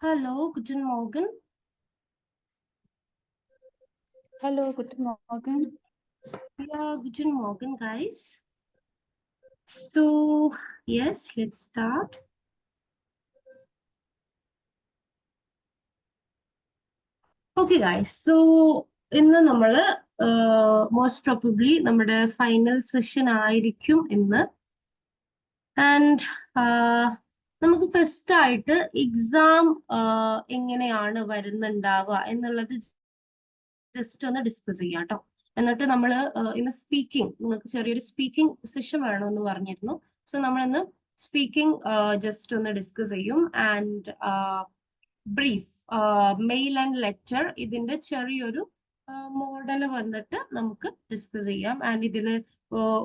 Hallo, guten Morgen. Hello, guten Morgen. Yeah, guten Morgen, guys. So, yes, let's start. Okay, guys. So, ഇന്ന് നമ്മൾ most probably നമ്മുടെ final session ആയിരിക്കും ഇന്ന്. And നമുക്ക് first ആയിട്ട് exam എങ്ങനെയാണ് വരുന്നുണ്ടാവുക എന്നുള്ളത് ജസ്റ്റ് ഒന്ന് ഡിസ്കസ് ചെയ്യാം കേട്ടോ. എന്നിട്ട് നമ്മൾ ഇന്ന് സ്പീക്കിംഗ്, നിങ്ങൾക്ക് ചെറിയൊരു സ്പീക്കിംഗ് സെഷൻ വേണമെന്ന് പറഞ്ഞിരുന്നു. സോ നമ്മൾ ഇന്ന് സ്പീക്കിംഗ് ജസ്റ്റ് ഒന്ന് ഡിസ്കസ് ചെയ്യും. And brief male and letter ഇതിന്റെ ചെറിയൊരു മോഡൽ വന്നിട്ട് നമുക്ക് ഡിസ്കസ് ചെയ്യാം. ആൻഡ് ഇതിൽ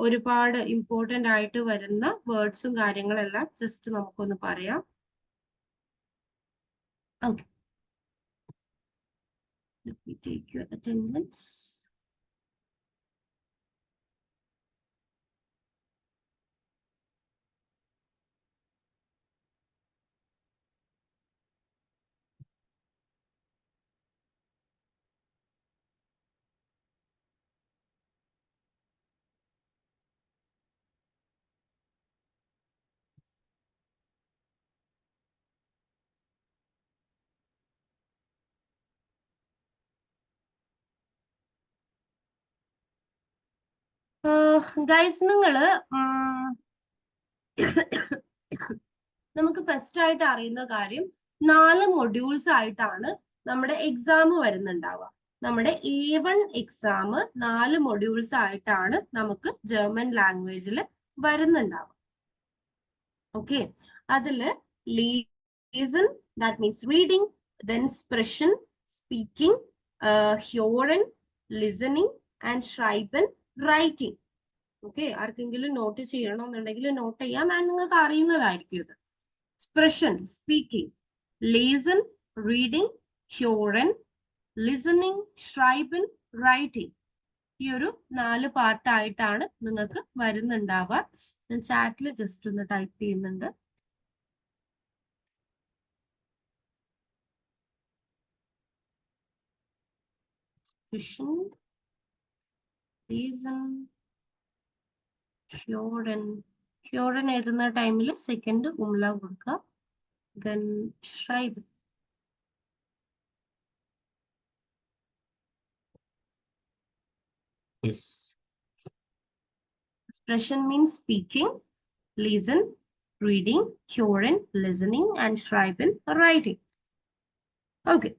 ഒരുപാട് ഇമ്പോർട്ടൻ്റ് ആയിട്ട് വരുന്ന വേർഡ്സും കാര്യങ്ങളെല്ലാം ജസ്റ്റ് നമുക്കൊന്ന് പറയാം. Okay, let me take your attendance. Guys, നിങ്ങള് നമുക്ക് ഫസ്റ്റ് ആയിട്ട് അറിയുന്ന കാര്യം 4 മൊഡ്യൂൾസ് ആയിട്ടാണ് നമ്മുടെ എക്സാം വരുന്നുണ്ടാവുക. നമ്മുടെ A1 എക്സാം 4 മൊഡ്യൂൾസ് ആയിട്ടാണ് നമുക്ക് ജർമ്മൻ ലാംഗ്വേജിൽ വരുന്നുണ്ടാവുക. ഓക്കെ, അതില് ലീസൺ, ദാറ്റ് മീൻസ് റീഡിങ്, ദെൻ സ്പ്രഷൻ, സ്പീക്കിംഗ്, ഹിയറിംഗ്, ലിസണിങ് ആൻഡ് ഷ്രൈബൻ, റൈറ്റിംഗ്. ഓക്കെ, ആർക്കെങ്കിലും നോട്ട് ചെയ്യണമെന്നുണ്ടെങ്കിൽ നോട്ട് ചെയ്യാം. ആൻഡ് നിങ്ങൾക്ക് അറിയുന്നതായിരിക്കും ഇത്. എക്സ്പ്രഷൻ, സ്പീക്കിംഗ്, ലേസൺ, റീഡിംഗ്, ഹ്യൂറൻ, ലിസണിങ്, ഷ്രൈബൻ, റൈറ്റിംഗ്. ഈ ഒരു 4 പാർട്ടായിട്ടാണ് നിങ്ങൾക്ക് വരുന്നുണ്ടാവുക. ഞാൻ ചാറ്റിൽ ജസ്റ്റ് ഒന്ന് ടൈപ്പ് ചെയ്യുന്നുണ്ട്. Expression, liaison, Huron. ഹ്യൂറൻ എഴുതുന്ന ടൈമിൽ സെക്കൻഡ് ഉംല കൊടുക്കുക. Then ഷ്രൈബൻ. Yes. Expression means speaking, listen, reading, hearing, listening, and schreiben, writing. Okay.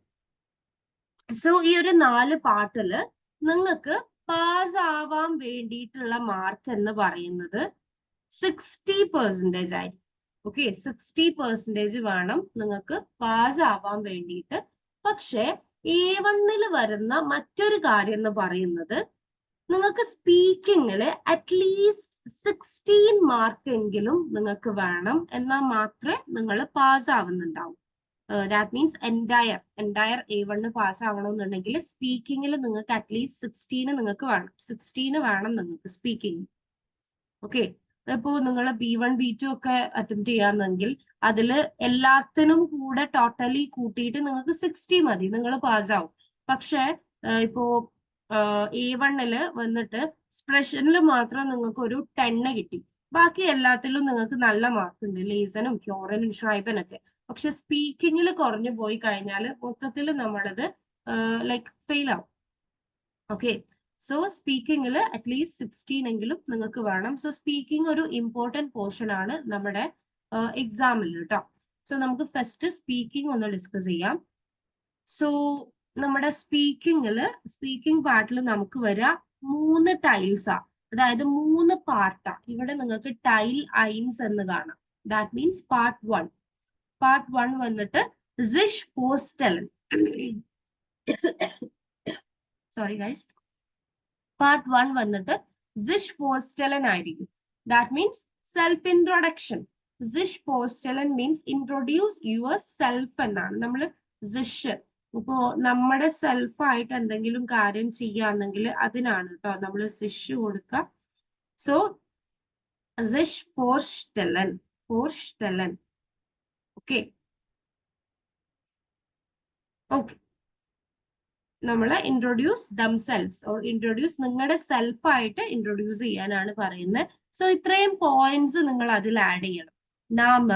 So ഈ ഒരു 4 പാർട്ടില് നിങ്ങൾക്ക് പാസ് ആവാൻ വേണ്ടിയിട്ടുള്ള മാർക്ക് എന്ന് പറയുന്നത് 60% ആയിരിക്കും. ഓക്കെ, 60% വേണം നിങ്ങൾക്ക് പാസ് ആവാൻ വേണ്ടിയിട്ട്. പക്ഷെ A1 വരുന്ന മറ്റൊരു കാര്യം എന്ന് പറയുന്നത് നിങ്ങൾക്ക് സ്പീക്കിങ്ങില് അറ്റ്ലീസ്റ്റ് 16 മാർക്കെങ്കിലും നിങ്ങൾക്ക് വേണം, എന്നാൽ മാത്രമേ നിങ്ങൾ പാസ് ആവുന്നുണ്ടാവും. That means entire A1 pass ആവണമെന്നുണ്ടെങ്കിൽ സ്പീക്കിങ്ങിൽ നിങ്ങൾക്ക് അറ്റ്ലീസ്റ്റ് 16 നിങ്ങൾക്ക് വേണം. 16 വേണം നിങ്ങൾക്ക് സ്പീക്കിംഗ്. ഓക്കെ, ഇപ്പോ നിങ്ങൾ B1 B2 ഒക്കെ അറ്റംപ്റ്റ് ചെയ്യാമെങ്കിൽ അതിൽ എല്ലാത്തിനും കൂടെ ടോട്ടലി കൂട്ടിയിട്ട് നിങ്ങൾക്ക് 60 മതി, നിങ്ങൾ പാസ് ആവും. പക്ഷെ ഇപ്പോ A1 വന്നിട്ട് എക്സ്പ്രഷനിൽ മാത്രം നിങ്ങൾക്ക് ഒരു 10 കിട്ടി. ബാക്കി എല്ലാത്തിലും നിങ്ങൾക്ക് നല്ല മാർക്ക് ഉണ്ട്, ലേസനും ഹ്യൂറനും ഷ്രൈബനൊക്കെ. പക്ഷെ സ്പീക്കിങ്ങിൽ കുറഞ്ഞു പോയി കഴിഞ്ഞാൽ മൊത്തത്തിൽ നമ്മളത് ലൈക്ക് ഫെയിൽ ആവും. ഓക്കെ, സോ സ്പീക്കിങ്ങിൽ അറ്റ്ലീസ്റ്റ് 16 എങ്കിലും നിങ്ങൾക്ക് വേണം. സോ സ്പീക്കിംഗ് ഒരു ഇമ്പോർട്ടൻറ്റ് പോർഷൻ ആണ് നമ്മുടെ എക്സാമിൽ കേട്ടോ. സോ നമുക്ക് ഫസ്റ്റ് സ്പീക്കിംഗ് ഒന്ന് ഡിസ്കസ് ചെയ്യാം. സോ നമ്മുടെ സ്പീക്കിംഗ് പാർട്ടിൽ നമുക്ക് വരിക 3 ടൈൽസാ, അതായത് 3 പാർട്ടാ. ഇവിടെ നിങ്ങൾക്ക് ടൈൽ 1 എന്ന് കാണാം. ദാറ്റ് മീൻസ് പാർട്ട് 1 വന്നിട്ട് സിഷ് പോസ്റ്റലൻ. സോറി ഗൈസ്, പാർട്ട് 1 വന്നിട്ട് സിഷ് പോസ്റ്റലൻ ആയിരിക്കും. That means self introduction. സിഷ് പോസ്റ്റലൻ മീൻസ് ഇൻട്രൊഡ്യൂസ് യുവർ സെൽഫ് എന്നാണ്. നമ്മൾ സിഷ് ഇപ്പോ നമ്മുടെ സെൽഫായിട്ട് എന്തെങ്കിലും കാര്യം ചെയ്യാന്നെങ്കിൽ അതിനാണ് കേട്ടോ നമ്മൾ സിഷ് കൊടുക്കുക. സോ സിഷ് പോസ്റ്റലൻ. ഓക്കെ, ഓക്കെ, നമ്മളെ ഇൻട്രൊഡ്യൂസ് ദംസെൽഫ്സ് ഓർ ഇൻട്രൊഡ്യൂസ് നിങ്ങളുടെ സെൽഫായിട്ട് ഇൻട്രൊഡ്യൂസ് ചെയ്യാനാണ് പറയുന്നത്. സോ ഇത്രയും പോയിന്റ്സ് നിങ്ങൾ അതിൽ ആഡ് ചെയ്യണം. നാമ,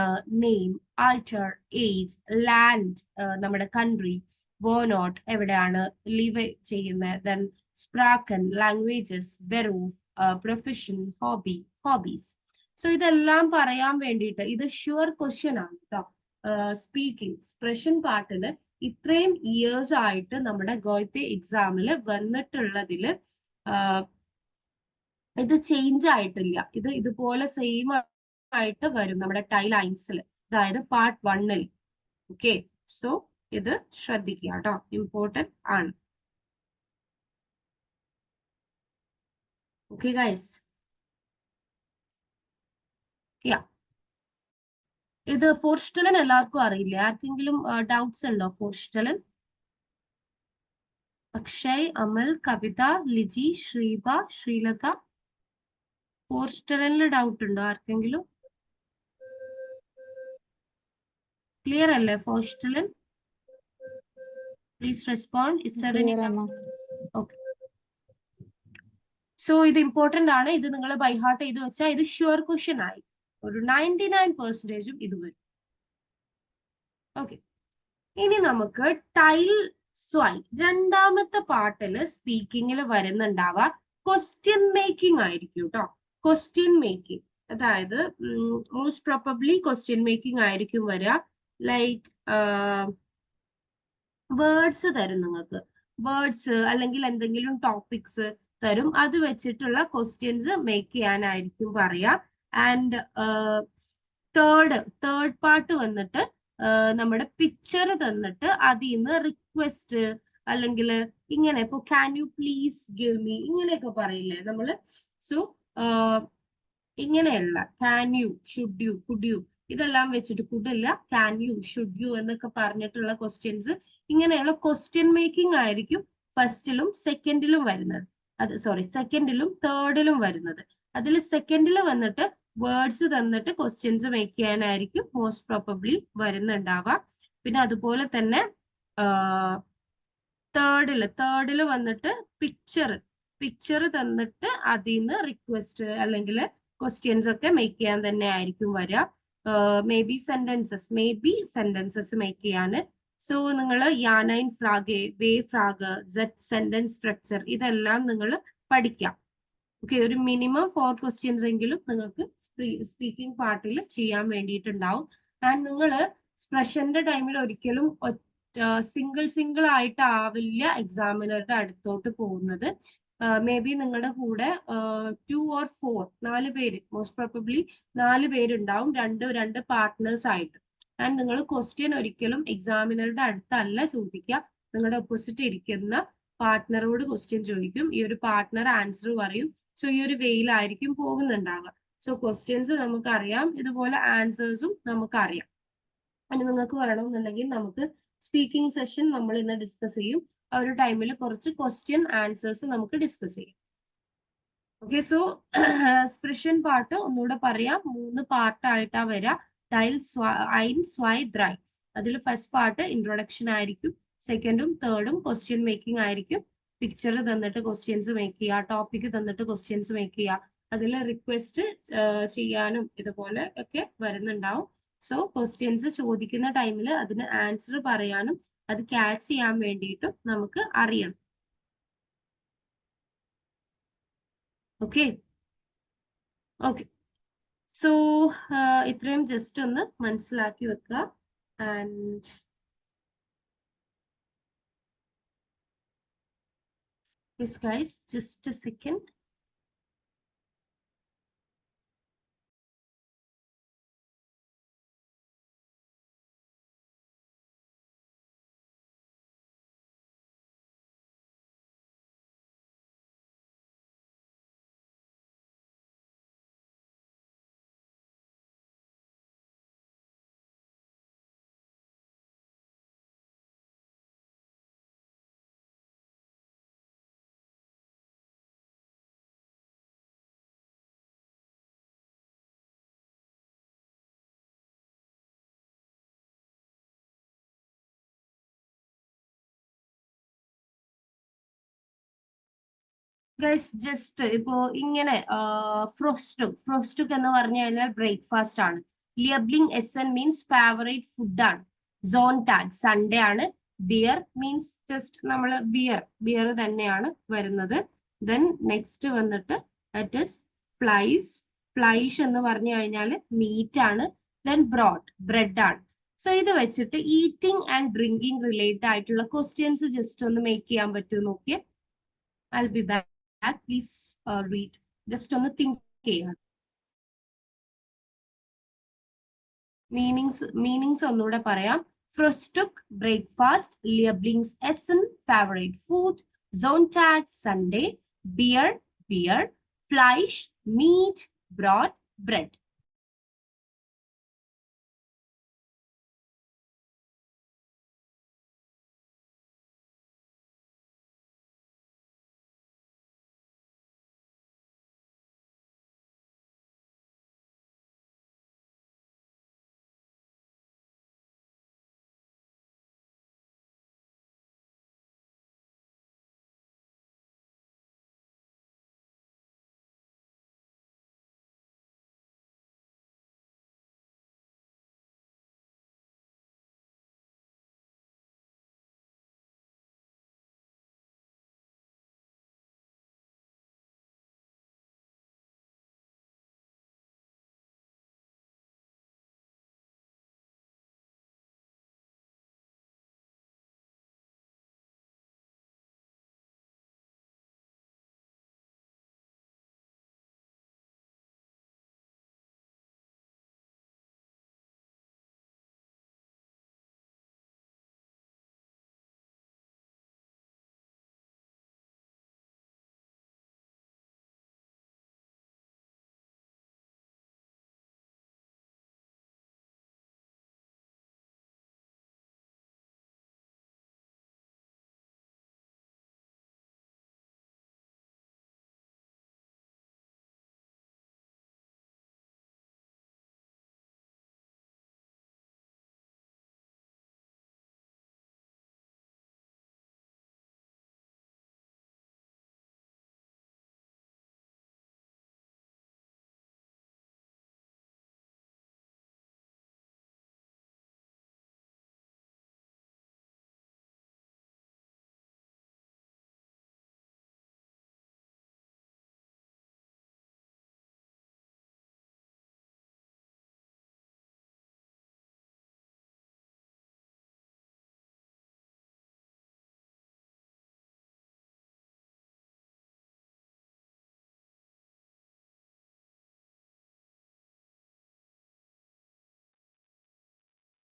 നെയിം, ആൾട്ടർ, ഏജ്, ലാൻഡ്, നമ്മുടെ കൺട്രി, വോനോട്ട് എവിടെയാണ് ലിവ് ചെയ്യുന്നത്, ദെൻ സ്പ്രാക്കൻ, ലാംഗ്വേജസ്, ബെറൂഫ്, പ്രൊഫഷൻ, ഹോബി, ഹോബീസ്. സോ ഇതെല്ലാം പറയാൻ വേണ്ടിയിട്ട് ഇത് ഷുവർ ക്വസ്റ്റ്യൻ ആണ് കേട്ടോ. സ്പീക്കിംഗ് എക്സ്പ്രഷൻ പാർട്ടില് ഇത്രയും ഇയേഴ്സ് ആയിട്ട് നമ്മുടെ ഗോയത്തെ എക്സാമിൽ വന്നിട്ടുള്ളതില് ഇത് ചേഞ്ച് ആയിട്ടില്ല. ഇത് ഇതുപോലെ സെയിം ആയിട്ട് വരും നമ്മുടെ ടൈ ലൈൻസിൽ, അതായത് പാർട്ട് 1-ൽ. ഓക്കെ, സോ ഇത് ശ്രദ്ധിക്കുക കേട്ടോ, ഇമ്പോർട്ടന്റ് ആണ്. ഓക്കെ ഗൈസ്, യാ, ഇത് ഫോർസ്റ്റലൻ എല്ലാവർക്കും അറിയില്ലേ? ആർക്കെങ്കിലും ഡൗട്ട്സ് ഉണ്ടോ? ഫോർസ്റ്റലൻ, അക്ഷയ്, അമൽ, കവിത, ലിജി, ശ്രീബ, ശ്രീലത, ഫോർസ്റ്റലനിൽ ഡൗട്ട് ഉണ്ടോ ആർക്കെങ്കിലും? ക്ലിയർ അല്ലേ ഫോർസ്റ്റലൻ? Please respond. It's Clear, Amma. Okay, so ഇത് ഇമ്പോർട്ടന്റ് ആണ്. ഇത് നിങ്ങൾ ബൈ ഹാർട്ട് ചെയ്ത് വെച്ചാൽ ഇത് ഷുവർ ക്വസ്റ്റ്യൻ ആയി. ഒരു 99% ഇത് വരും. ഓക്കെ, ഇനി നമുക്ക് ടൈൽ സ്വൈ രണ്ടാമത്തെ പാർട്ടില് സ്പീക്കിങ്ങിൽ വരുന്നുണ്ടാവുക ക്വസ്റ്റ്യൻ മേക്കിംഗ് ആയിരിക്കും കേട്ടോ. ക്വസ്റ്റ്യൻ മേക്കിംഗ്, അതായത് മോസ്റ്റ് പ്രോബബ്ലി ക്വസ്റ്റ്യൻ മേക്കിംഗ് ആയിരിക്കും വരിക. ലൈക്ക് വേർഡ്സ് തരും നിങ്ങൾക്ക്, വേർഡ്സ് അല്ലെങ്കിൽ എന്തെങ്കിലും ടോപ്പിക്സ് തരും, അത് വെച്ചിട്ടുള്ള ക്വസ്റ്റ്യൻസ് മേക്ക് ചെയ്യാനായിരിക്കും പറയാ. ആൻഡ് തേർഡ് പാർട്ട് വന്നിട്ട് നമ്മുടെ പിക്ചർ തന്നിട്ട് അതിൽ നിന്ന് റിക്വസ്റ്റ് അല്ലെങ്കിൽ ഇങ്ങനെ ഇപ്പൊ can you please give me ഇങ്ങനെയൊക്കെ പറയില്ലേ നമ്മള്. സോ ഇങ്ങനെയുള്ള can you, should you, could you ഇതെല്ലാം വെച്ചിട്ട്, കുഡില്ല, ക്യാൻ യു, ഷുഡ് യു എന്നൊക്കെ പറഞ്ഞിട്ടുള്ള ക്വസ്റ്റ്യൻസ്, ഇങ്ങനെയുള്ള ക്വസ്റ്റ്യൻ മേക്കിംഗ് ആയിരിക്കും ഫസ്റ്റിലും സെക്കൻഡിലും വരുന്നത്. സെക്കൻഡിലും തേർഡിലും വരുന്നത്. അതിൽ സെക്കൻഡിൽ വന്നിട്ട് വേർഡ്സ് തന്നിട്ട് ക്വസ്റ്റ്യൻസ് മേക്ക് ചെയ്യാനായിരിക്കും മോസ്റ്റ് പ്രോബബ്ലി വരുന്നുണ്ടാവുക. പിന്നെ അതുപോലെ തന്നെ തേർഡില് വന്നിട്ട് പിക്ചർ തന്നിട്ട് അതിൽ നിന്ന് റിക്വസ്റ്റ് അല്ലെങ്കിൽ ക്വസ്റ്റ്യൻസ് ഒക്കെ മേക്ക് ചെയ്യാൻ തന്നെ ആയിരിക്കും വരിക. മേ ബി സെന്റൻസസ് മേക്ക് ചെയ്യാന്. സോ നിങ്ങൾ യാനൈൻ ഫ്രാഗെ, വേ ഫ്രാഗ്, സെറ്റ് സെന്റൻസ് സ്ട്രക്ചർ ഇതെല്ലാം നിങ്ങൾ പഠിക്കാം. ഓക്കെ, ഒരു മിനിമം 4 ക്വസ്റ്റ്യൻസ് എങ്കിലും നിങ്ങൾക്ക് സ്പീക്കിംഗ് പാർട്ടിൽ ചെയ്യാൻ വേണ്ടിയിട്ടുണ്ടാവും. ആൻഡ് നിങ്ങൾ എക്സ്പ്രഷന്റെ ടൈമിൽ ഒരിക്കലും സിംഗിൾ ആയിട്ട് ആവില്ല എക്സാമിനറുടെ അടുത്തോട്ട് പോകുന്നത്. മേ ബി നിങ്ങളുടെ കൂടെ 2 or 4 4 പേര്, മോസ്റ്റ് പ്രോബബ്ലി 4 പേരുണ്ടാവും, രണ്ട് പാർട്ട്നേഴ്സ് ആയിട്ട്. ആൻഡ് നിങ്ങൾ ക്വസ്റ്റ്യൻ ഒരിക്കലും എക്സാമിനറുടെ അടുത്തല്ല ചോദിക്കുക, നിങ്ങളുടെ ഓപ്പോസിറ്റ് ഇരിക്കുന്ന പാർട്ട്ണറോട് ക്വസ്റ്റ്യൻ ചോദിക്കും. ഈ ഒരു പാർട്ട്ണർ ആൻസർ പറയും. സോ ഈ ഒരു വെയിലായിരിക്കും പോകുന്നുണ്ടാവുക. സോ ക്വസ്റ്റ്യൻസ് നമുക്കറിയാം, ഇതുപോലെ ആൻസേഴ്സും നമുക്കറിയാം. അതിന് നിങ്ങൾക്ക് വേണമെന്നുണ്ടെങ്കിൽ നമുക്ക് സ്പീക്കിംഗ് സെഷൻ നമ്മൾ ഇന്ന് ഡിസ്കസ് ചെയ്യും. ആ ഒരു ടൈമിൽ കുറച്ച് ക്വസ്റ്റ്യൻ ആൻസേഴ്സ് നമുക്ക് ഡിസ്കസ് ചെയ്യാം. ഓക്കെ, സോ എക്സ്പ്രഷൻ പാർട്ട് ഒന്നുകൂടെ പറയാം, 3 പാർട്ടായിട്ടാ വരിക. ടൈൽ, ഐൻ, സ്വൈ, ദ്രൈ. അതിൽ ഫസ്റ്റ് പാർട്ട് ഇൻട്രൊഡക്ഷൻ ആയിരിക്കും, സെക്കൻഡും തേർഡും ക്വസ്റ്റ്യൻ മേക്കിംഗ് ആയിരിക്കും. പിക്ചർ തന്നിട്ട് ക്വസ്റ്റ്യൻസ് മേക്ക് ചെയ്യുക, ടോപ്പിക് തന്നിട്ട് ക്വസ്റ്റ്യൻസ് മേക്ക് ചെയ്യുക, അതിൽ റിക്വസ്റ്റ് ചെയ്യാനും ഇതുപോലെ ഒക്കെ വരുന്നുണ്ടാവും. സോ ക്വസ്റ്റ്യൻസ് ചോദിക്കുന്ന ടൈമിൽ അതിന് ആൻസർ പറയാനും അത് ക്യാച്ച് ചെയ്യാൻ വേണ്ടിയിട്ടും നമുക്ക് അറിയണം. ഓക്കെ ഓക്കെ, സോ ഇത്രയും ജസ്റ്റ് ഒന്ന് മനസ്സിലാക്കി വെക്കുക. And yes guys, just a second. Guys just ഇപ്പോ ഇങ്ങനെ ഫ്രോസ്റ്റുക് എന്ന് പറഞ്ഞു കഴിഞ്ഞാൽ ബ്രേക്ക്ഫാസ്റ്റ് ആണ്. ലിയബ്ലിംഗ് എസൻ മീൻസ് ഫേവറേറ്റ് ഫുഡ് ആണ്. സോൺ ടാഗ് സൺഡേ ആണ്. ബിയർ മീൻസ് ജസ്റ്റ് നമ്മൾ ബിയർ തന്നെയാണ് വരുന്നത്. ദെൻ നെക്സ്റ്റ് വന്നിട്ട് ദാറ്റ് ഇസ് ഫ്ലൈഷ് എന്ന് പറഞ്ഞു കഴിഞ്ഞാൽ മീറ്റ് ആണ്. ദെൻ ബ്രെഡ് ആണ്. സോ ഇത് വെച്ചിട്ട് ഈറ്റിംഗ് ആൻഡ് ഡ്രിങ്കിങ് റിലേറ്റഡ് ആയിട്ടുള്ള ക്വസ്റ്റ്യൻസ് ജസ്റ്റ് ഒന്ന് മേക്ക് ചെയ്യാൻ പറ്റുമോ നോക്കിയേ. I'll be back. Please read. Just on the think ചെയ്യാം. മീനിങ്സ് ഒന്നുകൂടെ പറയാം. ഫ്രോസ്റ്റുക് ബ്രേക്ക്ഫാസ്റ്റ്, ലിയബ്ലിംഗ്സ് എസൻ ഫേവറേറ്റ് ഫുഡ്, സോൺ ടാഗ് സൺഡേ, ബിയർ ഫ്ലൈഷ് meat, bread.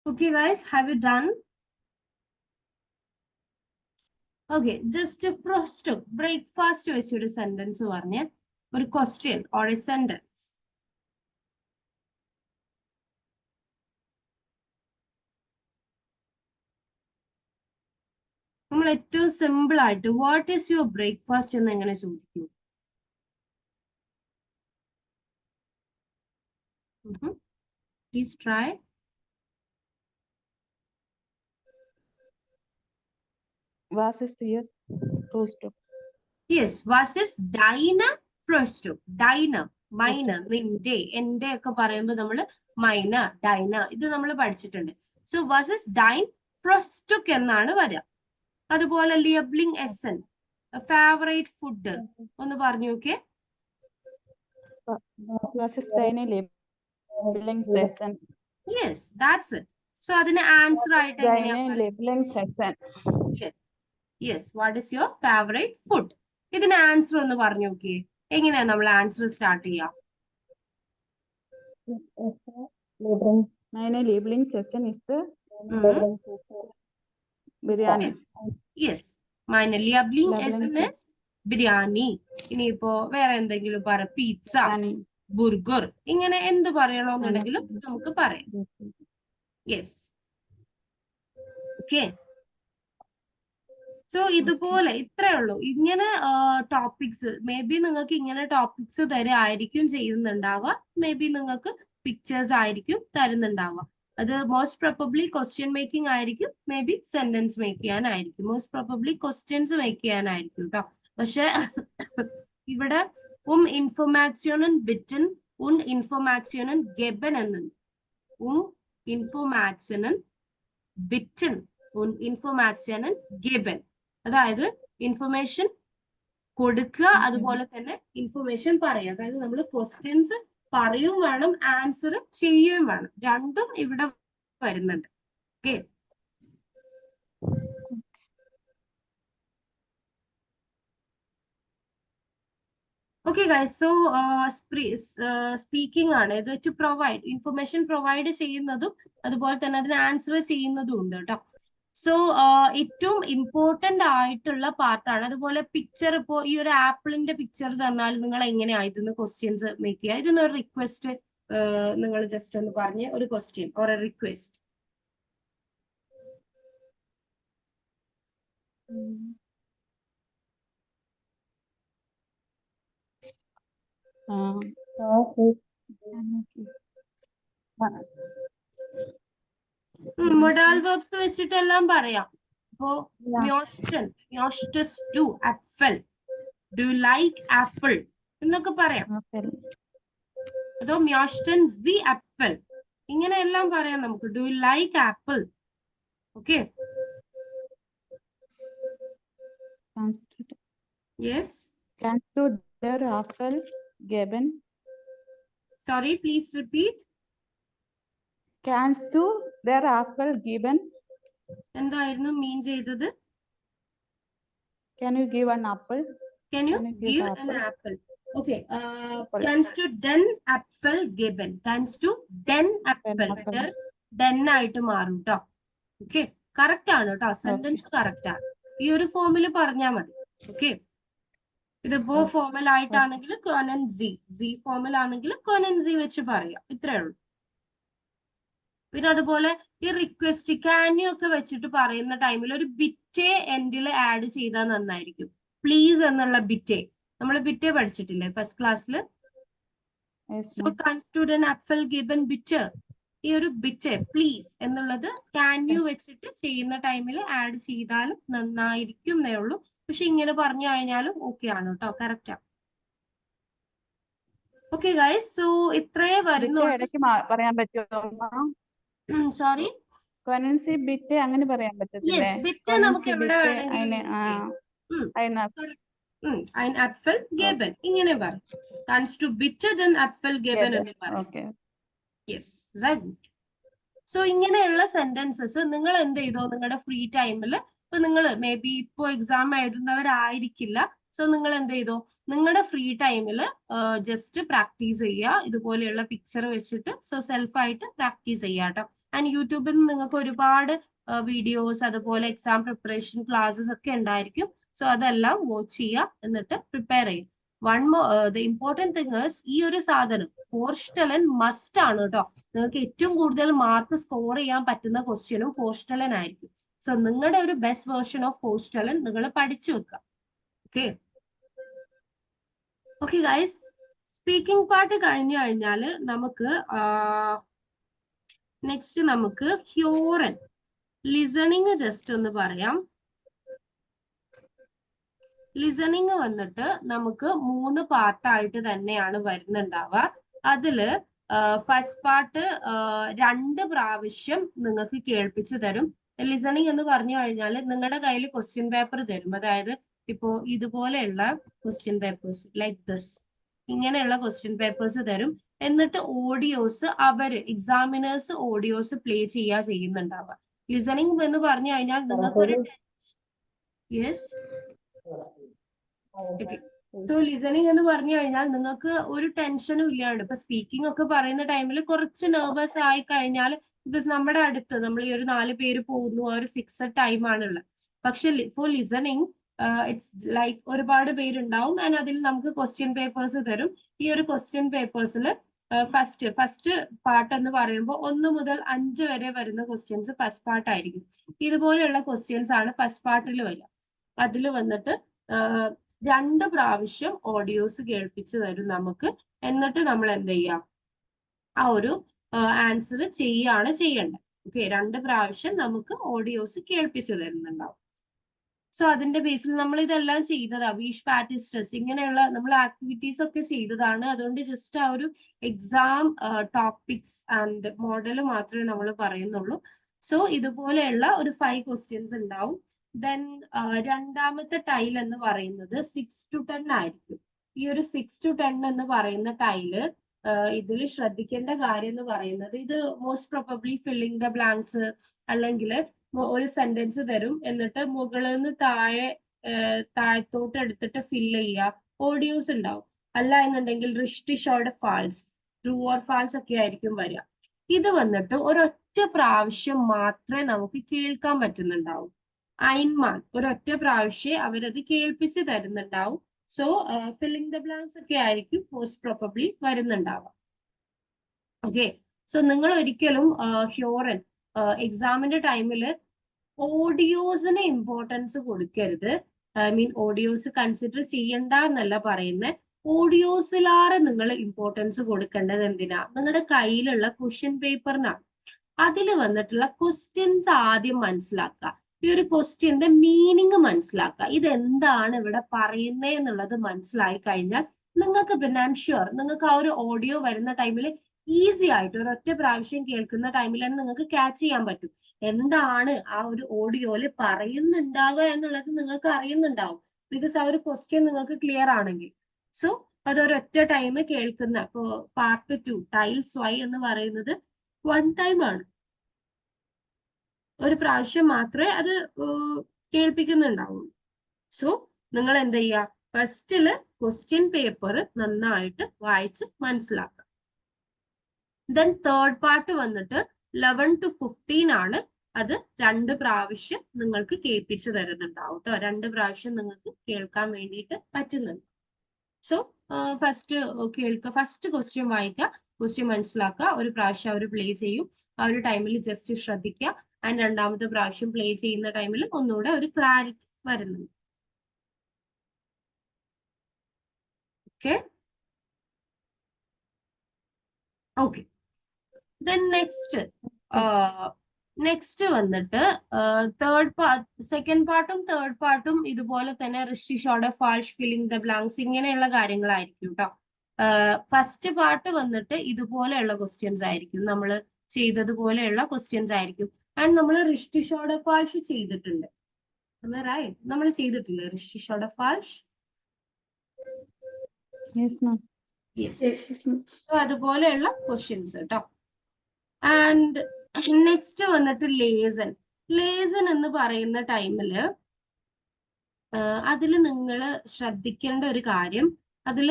Okay, guys, have you done? Okay, just ഫ്രോസ്റ്റുക് ബ്രേക്ക്ഫാസ്റ്റ് വെച്ചൊരു സെന്റൻസ് പറഞ്ഞ് ഒരു ക്വസ്റ്റ്യൻ ഓർ എ സെന്റൻസ്. നമ്മൾ ഏറ്റവും സിമ്പിൾ ആയിട്ട് വാട്ട് ഈസ് യുവർ ബ്രേക്ക്ഫാസ്റ്റ് എന്ന് എങ്ങനെ ചോദിക്കൂ? Please try. Was ist Ihr Frühstück? Yes, was is deine Frühstück? Deine, meine, നിന്റെ, എന്റെ ഒക്കെ പറയുമ്പോൾ നമ്മൾ മൈന, ഡൈന ഇത് നമ്മൾ പഠിച്ചിട്ടുണ്ട്. So was is dein Frühstück എന്നാണ് വരിക. അതുപോലെ ലിയബ്ലിംഗ് എസൻ ഫേവറേറ്റ് ഫുഡ് ഒന്ന് പറഞ്ഞു നോക്കേ. Was ist deine Lieblingsessen? Yes, that's it. So അതിന് ആൻസർ ആയിട്ട് എങ്ങനെയാ? Deine Lieblingsessen. Yes, what is your favorite food? ഇതിന് ആൻസർ ഒന്ന് പറഞ്ഞു നോക്കിയേ. എങ്ങനെയാ നമ്മൾ ആൻസർ സ്റ്റാർട്ട് ചെയ്യാം? Meine Lieblingsessen ist Biryani. Yes, meine Lieblingsessen ist biryani. ഇനിയിപ്പോ വേറെ എന്തെങ്കിലും പറ, പിസ്സ, ബർഗർ, ഇങ്ങനെ എന്ത് പറയണമെന്നുണ്ടെങ്കിലും നമുക്ക് പറയാം. Yes, okay. സോ ഇതുപോലെ ഇത്രേ ഉള്ളൂ. ഇങ്ങനെ ടോപ്പിക്സ് മേ ബി നിങ്ങൾക്ക് ഇങ്ങനെ ടോപ്പിക്സ് തരായിരിക്കും ചെയ്യുന്നുണ്ടാവുക. മേ ബി നിങ്ങൾക്ക് പിക്ചേഴ്സ് ആയിരിക്കും തരുന്നുണ്ടാവുക. അത് മോസ്റ്റ് പ്രോബബ്ലി ക്വസ്റ്റ്യൻ മേക്കിംഗ് ആയിരിക്കും, മേ ബി സെന്റൻസ് മേക്ക് ചെയ്യാനായിരിക്കും. മോസ്റ്റ് പ്രോബബ്ലി ക്വസ്റ്റ്യൻസ് മേക്ക് ചെയ്യാനായിരിക്കും കേട്ടോ. പക്ഷെ ഇവിടെ Informationen bitten und Informationen geben എന്നുണ്ട്. Informationen bitten und Informationen geben. അതായത് ഇൻഫർമേഷൻ കൊടുക്കുക, അതുപോലെ തന്നെ ഇൻഫർമേഷൻ പറയുക. അതായത് നമ്മൾ ക്വസ്റ്റ്യൻസ് പറയും വേണം, ആൻസർ ചെയ്യുകയും വേണം. രണ്ടും ഇവിടെ വരുന്നുണ്ട്. Okay, okay guys. So speaking ആണ് ഇത്. ടു പ്രൊവൈഡ് ഇൻഫർമേഷൻ പ്രൊവൈഡ് ചെയ്യുന്നതും അതുപോലെ തന്നെ അതിന് ആൻസർ ചെയ്യുന്നതും ഉണ്ട് കേട്ടോ. സോ ഏറ്റവും ഇമ്പോർട്ടന്റ് ആയിട്ടുള്ള പാർട്ടാണ്. അതുപോലെ പിക്ചർ, ഇപ്പോ ഈ ഒരു ആപ്പിളിന്റെ പിക്ചർ തന്നാൽ നിങ്ങൾ എങ്ങനെയായിരുന്നു ക്വസ്റ്റ്യൻസ് മേക്ക് ചെയ്യുക? ഇതിനൊരു റിക്വസ്റ്റ് നിങ്ങൾ ജസ്റ്റ് ഒന്ന് പറഞ്ഞ് ഒരു question or a request. Modal verbs വെച്ചിട്ട് എല്ലാം പറയാം. ഇപ്പോ മ്യോസ്റ്റസ് ടു ആപ്പിൾ, ഡു ലൈക്ക് ആപ്പിൾ എന്നൊക്കെ പറയാം. അതോ മ്യോസ്റ്റൻ സി ആപ്പിൾ, ഇങ്ങനെ എല്ലാം പറയാം നമുക്ക്. Do like apple. Okay, yes. Kannst du der Apfel geben? Sorry, please repeat. Kannst du der Apfel geben? എന്തായിരുന്നു മീൻ ചെയ്തത്? Can you give an apple? Can you give an apple? Okay. Kannst du den Apfel geben? Kannst du den Apfel? Den ആയിട്ട് മാറും ട്ടോ. Okay, correct ആണ് കേട്ടോ, sentence correct ആണ്. ഈ ഒരു ഫോമിൽ പറഞ്ഞാൽ മതി. ഓക്കെ, ഇതിപ്പോ ഫോമൽ ആയിട്ടാണെങ്കിൽ കോനൻ സി ഫോമൽ ആണെങ്കിൽ കോനൻ സി വെച്ച് പറയാം. ഇത്രേ ഉള്ളൂ. പിന്നെ അതുപോലെ ഈ റിക്വസ്റ്റ് ക്യാൻ യു ഒക്കെ വെച്ചിട്ട് പറയുന്ന ടൈമിൽ ഒരു ബിറ്റേ എൻഡിൽ ആഡ് ചെയ്താൽ നന്നായിരിക്കും. പ്ലീസ് എന്നുള്ള ബിറ്റേ, നമ്മൾ ബിറ്റേ പഠിച്ചിട്ടില്ലേ ഫസ്റ്റ് ക്ലാസ്സിൽ? സോ കൺസ്റ്റുഡൻ ആപ്പിൾ ഗിവൻ ബിറ്റർ, ഈ ഒരു ബിറ്റേ പ്ലീസ് എന്നുള്ളത് ക്യാൻ യു വെച്ചിട്ട് ചെയ്യുന്ന ടൈമിൽ ആഡ് ചെയ്താലും നന്നായിരിക്കും എന്നേ ഉള്ളൂ. പക്ഷെ ഇങ്ങനെ പറഞ്ഞു കഴിഞ്ഞാലും ഓക്കെ ആണ് കേട്ടോ, കറക്റ്റ് ആണ്. ഓക്കെ ഗൈസ്, സോ ഇത്രേ വരുന്നുള്ളൂ. പറയാൻ പറ്റുമോ? സോറി, കോനൻസി ബിറ്റ് അങ്ങനെ പറയാൻ പറ്റത്തില്ലേ? ബിറ്റ് നമുക്ക് എവിടെ വേണമെങ്കിലും ein Apfel geben ഇങ്ങനെ പറയും. Kannst du bitte den Apfel geben എന്ന് പറയും. Yes, very good. സോ ഇങ്ങനെയുള്ള സെന്റൻസസ് നിങ്ങൾ എന്ത് ചെയ്തോ നിങ്ങളുടെ ഫ്രീ ടൈമിൽ, ഇപ്പൊ നിങ്ങൾ മേ ബി ഇപ്പോ എക്സാം എഴുതുന്നവരായിരിക്കില്ല. സോ നിങ്ങൾ എന്ത് ചെയ്തോ നിങ്ങളുടെ ഫ്രീ ടൈമിൽ ജസ്റ്റ് പ്രാക്ടീസ് ചെയ്യുക, ഇതുപോലെയുള്ള പിക്ചർ വെച്ചിട്ട്. സോ സെൽഫായിട്ട് പ്രാക്ടീസ് ചെയ്യുക കേട്ടോ. ആൻഡ് യൂട്യൂബിൽ നിങ്ങൾക്ക് ഒരുപാട് വീഡിയോസ്, അതുപോലെ എക്സാം പ്രിപ്പറേഷൻ ക്ലാസ്സസ് ഒക്കെ ഉണ്ടായിരിക്കും. സോ അതെല്ലാം വാച്ച് ചെയ്യുക, എന്നിട്ട് പ്രിപ്പയർ ചെയ്യുക. ദ ഇമ്പോർട്ടന്റ് തിങ് ഈസ്, ഈ ഒരു സാധനം ഫോർസ്റ്റലൻ മസ്റ്റ് ആണ് കേട്ടോ. നിങ്ങൾക്ക് ഏറ്റവും കൂടുതൽ മാർക്ക് സ്കോർ ചെയ്യാൻ പറ്റുന്ന ക്വസ്റ്റ്യനും ഫോർസ്റ്റലൻ ആയിരിക്കും. സോ നിങ്ങളുടെ ഒരു ബെസ്റ്റ് വേർഷൻ ഓഫ് ഫോർസ്റ്റലൻ നിങ്ങൾ പഠിച്ചു വെക്കുക. Okay, okay guys, speaking part കഴിഞ്ഞു കഴിഞ്ഞാൽ നമുക്ക് നെക്സ്റ്റ് നമുക്ക് ഹ്യൂറൻ ലിസണിങ് ജസ്റ്റ് ഒന്ന് പറയാം. ലിസണിങ് വന്നിട്ട് നമുക്ക് 3 പാർട്ടായിട്ട് തന്നെയാണ് വരുന്നുണ്ടാവുക. അതില് ഫസ്റ്റ് പാർട്ട് 2 പ്രാവശ്യം നിങ്ങൾക്ക് കേൾപ്പിച്ചു തരും. ലിസണിങ് എന്ന് പറഞ്ഞു കഴിഞ്ഞാൽ നിങ്ങളുടെ കയ്യിൽ ക്വസ്റ്റ്യൻ പേപ്പർ തരും. അതായത് ഇപ്പോ ഇതുപോലെയുള്ള ക്വസ്റ്റ്യൻ പേപ്പേഴ്സ് ലൈക്ക് ദിസ്, ഇങ്ങനെയുള്ള ക്വസ്റ്റ്യൻ പേപ്പേഴ്സ് തരും. എന്നിട്ട് ഓഡിയോസ് അവര് എക്സാമിനേഴ്സ് ഓഡിയോസ് പ്ലേ ചെയ്യുന്നുണ്ടാവുക. ലിസണിങ് എന്ന് പറഞ്ഞു കഴിഞ്ഞാൽ നിങ്ങൾക്കൊരു യെസ് സോ ലിസണിങ് എന്ന് പറഞ്ഞു കഴിഞ്ഞാൽ നിങ്ങൾക്ക് ഒരു ടെൻഷനും ഇല്ലാണ്ട്, ഇപ്പൊ സ്പീക്കിംഗ് ഒക്കെ പറയുന്ന ടൈമിൽ കുറച്ച് നെർവസ് ആയി കഴിഞ്ഞാൽ, ബിക്കോസ് നമ്മുടെ അടുത്ത് നമ്മൾ ഈ ഒരു 4 പേര് പോകുന്നു, ആ ഒരു ഫിക്സഡ് ടൈം ആണുള്ളത്. പക്ഷെ ഫോർ ലിസണിങ് ഇറ്റ്സ് ലൈക്ക് ഒരുപാട് പേരുണ്ടാവും. ആൻഡ് അതിൽ നമുക്ക് ക്വസ്റ്റ്യൻ പേപ്പേഴ്സ് തരും. ഈ ഒരു ക്വസ്റ്റ്യൻ പേപ്പേഴ്സിൽ ഫസ്റ്റ് പാർട്ട് എന്ന് പറയുമ്പോൾ 1 മുതൽ 5 വരെ വരുന്ന ക്വസ്റ്റ്യൻസ് ഫസ്റ്റ് പാർട്ട് ആയിരിക്കും. ഇതുപോലെയുള്ള ക്വസ്റ്റ്യൻസ് ആണ് ഫസ്റ്റ് പാർട്ടിൽ വരിക. അതിൽ വന്നിട്ട് 2 പ്രാവശ്യം ഓഡിയോസ് കേൾപ്പിച്ചു തരും നമുക്ക്. എന്നിട്ട് നമ്മൾ എന്ത് ചെയ്യാം, ആ ഒരു ആൻസർ ചെയ്യാണ് ചെയ്യേണ്ടത്. ഓക്കെ, 2 പ്രാവശ്യം നമുക്ക് ഓഡിയോസ് കേൾപ്പിച്ചു തരുന്നുണ്ടാവും. സോ അതിന്റെ ബേസിൽ നമ്മൾ ഇതെല്ലാം ചെയ്തതാ. വീഷ് പാറ്റ് സ്ട്രെസ് ഇങ്ങനെയുള്ള നമ്മൾ ആക്ടിവിറ്റീസ് ഒക്കെ ചെയ്തതാണ്. അതുകൊണ്ട് ജസ്റ്റ് ആ ഒരു എക്സാം ടോപ്പിക്സ് ആൻഡ് മോഡൽ മാത്രമേ നമ്മൾ പറയുന്നുള്ളൂ. സോ ഇതുപോലെയുള്ള ഒരു 5 ക്വസ്റ്റ്യൻസ് ഉണ്ടാവും. ദെൻ രണ്ടാമത്തെ ടൈൽ എന്ന് പറയുന്നത് 6 to 10 ആയിരിക്കും. ഈ ഒരു 6 to 10 എന്ന് പറയുന്ന ടൈല് ഇതിൽ ശ്രദ്ധിക്കേണ്ട കാര്യം എന്ന് പറയുന്നത്, ഇത് most probably filling the blanks അല്ലെങ്കിൽ ഒരു സെന്റൻസ് തരും, എന്നിട്ട് മുകളിൽ നിന്ന് താഴത്തോട്ട് എടുത്തിട്ട് ഫില്ല് ചെയ്യുക. ഓഡിയോസ് ഉണ്ടാവും. അല്ല എന്നുണ്ടെങ്കിൽ റിഷ്ടി ഷോർഡ് ഫാൾസ്, ട്രൂ ഓർ ഫാൾസ് ഒക്കെ ആയിരിക്കും വരിക. ഇത് വന്നിട്ട് ഒരൊറ്റ പ്രാവശ്യം മാത്രമേ നമുക്ക് കേൾക്കാൻ പറ്റുന്നുണ്ടാവും. അയിൻമാൻ ഒരൊറ്റ പ്രാവശ്യം അവരത് കേൾപ്പിച്ച് തരുന്നുണ്ടാവും. സോ ഫില്ലിംഗ് ദ ബ്ലാങ്ക്സ് ഒക്കെ ആയിരിക്കും മോസ്റ്റ് പ്രോബബ്ലി വരുന്നുണ്ടാവുക. ഓക്കെ, സോ നിങ്ങൾ ഒരിക്കലും ഹ്യൂറൻ എക്സാമിന്റെ ടൈമിൽ ഓഡിയോസിന് ഇമ്പോർട്ടൻസ് കൊടുക്കരുത്. ഐ മീൻ ഓഡിയോസ് കൺസിഡർ ചെയ്യണ്ട എന്നല്ല പറയുന്നത്. ഓഡിയോസിലാറെ നിങ്ങൾ ഇമ്പോർട്ടൻസ് കൊടുക്കേണ്ടത് എന്തിനാ? നിങ്ങളുടെ കയ്യിലുള്ള ക്വസ്റ്റ്യൻ പേപ്പറിനാണ്. അതിൽ വന്നിട്ടുള്ള ക്വസ്റ്റ്യൻസ് ആദ്യം മനസ്സിലാക്കുക. ഈ ഒരു ക്വസ്റ്റ്യന്റെ മീനിങ് മനസ്സിലാക്കുക. ഇതെന്താണ് ഇവിടെ പറയുന്നത് എന്നുള്ളത് മനസ്സിലായി കഴിഞ്ഞാൽ നിങ്ങൾക്ക് പിന്നെ ഐ എം ഷുവർ നിങ്ങൾക്ക് ആ ഒരു ഓഡിയോ വരുന്ന ടൈമിൽ ഈസി ആയിട്ട് ഒരൊറ്റ പ്രാവശ്യം കേൾക്കുന്ന ടൈമിൽ തന്നെ നിങ്ങൾക്ക് ക്യാച്ച് ചെയ്യാൻ പറ്റും. എന്താണ് ആ ഒരു ഓഡിയോയിൽ പറയുന്നുണ്ടാവുക എന്നുള്ളത് നിങ്ങൾക്ക് അറിയുന്നുണ്ടാവും. ബിക്കോസ് ആ ഒരു ക്വസ്റ്റ്യൻ നിങ്ങൾക്ക് ക്ലിയർ ആണെങ്കിൽ. സോ അതൊരൊറ്റ ടൈം കേൾക്കുന്ന, ഇപ്പോ പാർട്ട് 2 ടൈൽസ് വൈ എന്ന് പറയുന്നത് 1 ടൈം ആണ്. ഒരു പ്രാവശ്യം മാത്രമേ അത് കേൾപ്പിക്കുന്നുണ്ടാവുള്ളൂ. സോ നിങ്ങൾ എന്ത് ചെയ്യുക? ഫസ്റ്റില് ക്വസ്റ്റ്യൻ പേപ്പർ നന്നായിട്ട് വായിച്ച് മനസ്സിലാക്കുക. ദെൻ തേർഡ് പാർട്ട് വന്നിട്ട് 11 to 15 ആണ്. അത് 2 പ്രാവശ്യം നിങ്ങൾക്ക് കേൾപ്പിച്ചു തരുന്നുണ്ടാവും കേട്ടോ. 2 പ്രാവശ്യം നിങ്ങൾക്ക് കേൾക്കാൻ വേണ്ടിയിട്ട് പറ്റുന്നുണ്ട്. സോ ഫസ്റ്റ് കേൾക്കുക, ഫസ്റ്റ് ക്വസ്റ്റ്യൻ വായിക്കുക, ക്വസ്റ്റ്യൻ മനസ്സിലാക്കുക, ഒരു പ്രാവശ്യം അവർ പ്ലേ ചെയ്യും. ആ ഒരു ടൈമിൽ ജസ്റ്റ് ശ്രദ്ധിക്കുക. ആൻഡ് രണ്ടാമത്തെ പ്രാവശ്യം പ്ലേ ചെയ്യുന്ന ടൈമിൽ ഒന്നുകൂടെ ഒരു ക്ലാരിറ്റി വരുന്നുണ്ട്. ഓക്കെ ഓക്കെ ദെൻ നെക്സ്റ്റ് വന്നിട്ട് സെക്കൻഡ് പാർട്ടും തേർഡ് പാർട്ടും ഇതുപോലെ തന്നെ റിഷ്ടി ഷോർഡ് ഫാൾസ്, ഫില്ലിംഗ് ദ ബ്ലാങ്ക്സ് ഇങ്ങനെയുള്ള കാര്യങ്ങളായിരിക്കും കേട്ടോ. ഫസ്റ്റ് പാർട്ട് വന്നിട്ട് ഇതുപോലെയുള്ള ക്വസ്റ്റ്യൻസ് ആയിരിക്കും, നമ്മൾ ചെയ്തതുപോലെയുള്ള ക്വസ്റ്റ്യൻസ് ആയിരിക്കും. ആൻഡ് നമ്മൾ റിഷ്ടി ഷോർഡ് ഫാൾസ് ചെയ്തിട്ടുണ്ട്, റൈറ്റ്? നമ്മൾ ചെയ്തിട്ടില്ലേ റിഷ്ടി ഷോർഡ് ഫാൾസ്? അതുപോലെയുള്ള ക്വസ്റ്റ്യൻസ് കേട്ടോ. ആൻഡ് നെക്സ്റ്റ് വന്നിട്ട് ലേസൺ എന്ന് പറയുന്ന ടൈമില് അതിൽ നിങ്ങൾ ശ്രദ്ധിക്കേണ്ട ഒരു കാര്യം, അതിൽ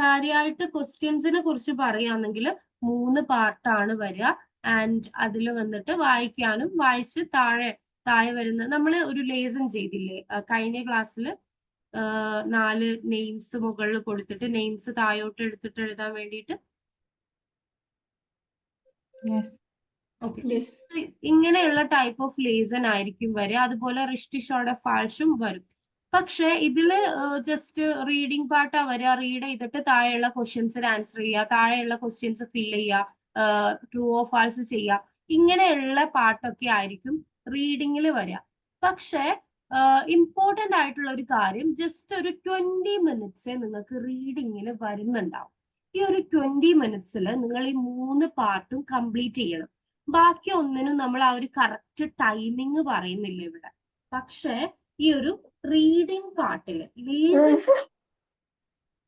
കാര്യമായിട്ട് ക്വസ്റ്റ്യൻസിനെ കുറിച്ച് പറയുകയാണെങ്കിൽ 3 പാർട്ടാണ് വരിക. ആൻഡ് അതിൽ വന്നിട്ട് വായിക്കാനും വായിച്ച് താഴെ വരുന്ന, നമ്മൾ ഒരു ലേസൺ ചെയ്തില്ലേ കഴിഞ്ഞ ക്ലാസ്സിൽ? 4 നെയിംസ് മുകളിൽ കൊടുത്തിട്ട് നെയിംസ് താഴോട്ട് എടുത്തിട്ട് എഴുതാൻ വേണ്ടിയിട്ട്. ഇങ്ങനെയുള്ള ടൈപ്പ് ഓഫ് ലേസൺ ആയിരിക്കും വരിക. അതുപോലെ റിഷ്ടി ഷോർഡ് ഫാൾസും വരും. പക്ഷെ ഇതില് ജസ്റ്റ് റീഡിംഗ് പാർട്ടാ വരിക. റീഡ് ചെയ്തിട്ട് താഴെയുള്ള ക്വസ്റ്റ്യൻസിന് ആൻസർ ചെയ്യുക, താഴെയുള്ള ക്വസ്റ്റ്യൻസ് ഫില്ല് ചെയ്യുക, ട്രൂ ഓർ ഫാൾസ് ചെയ്യുക. ഇങ്ങനെയുള്ള പാർട്ടൊക്കെ ആയിരിക്കും റീഡിങ്ങിൽ വരിക. പക്ഷെ ഇമ്പോർട്ടന്റ് ആയിട്ടുള്ള ഒരു കാര്യം, ജസ്റ്റ് ഒരു 20 മിനിറ്റ്സേ നിങ്ങൾക്ക് റീഡിങ്ങിൽ വരുന്നുണ്ടാവും. ഈ ഒരു 20 മിനിറ്റ്സിൽ നിങ്ങൾ ഈ 3 പാർട്ടും കംപ്ലീറ്റ് ചെയ്യണം. ബാക്കി ഒന്നിനും നമ്മൾ ആ ഒരു കറക്റ്റ് ടൈമിങ് പറയുന്നില്ല ഇവിടെ. പക്ഷെ ഈ ഒരു റീഡിംഗ് പാർട്ടില്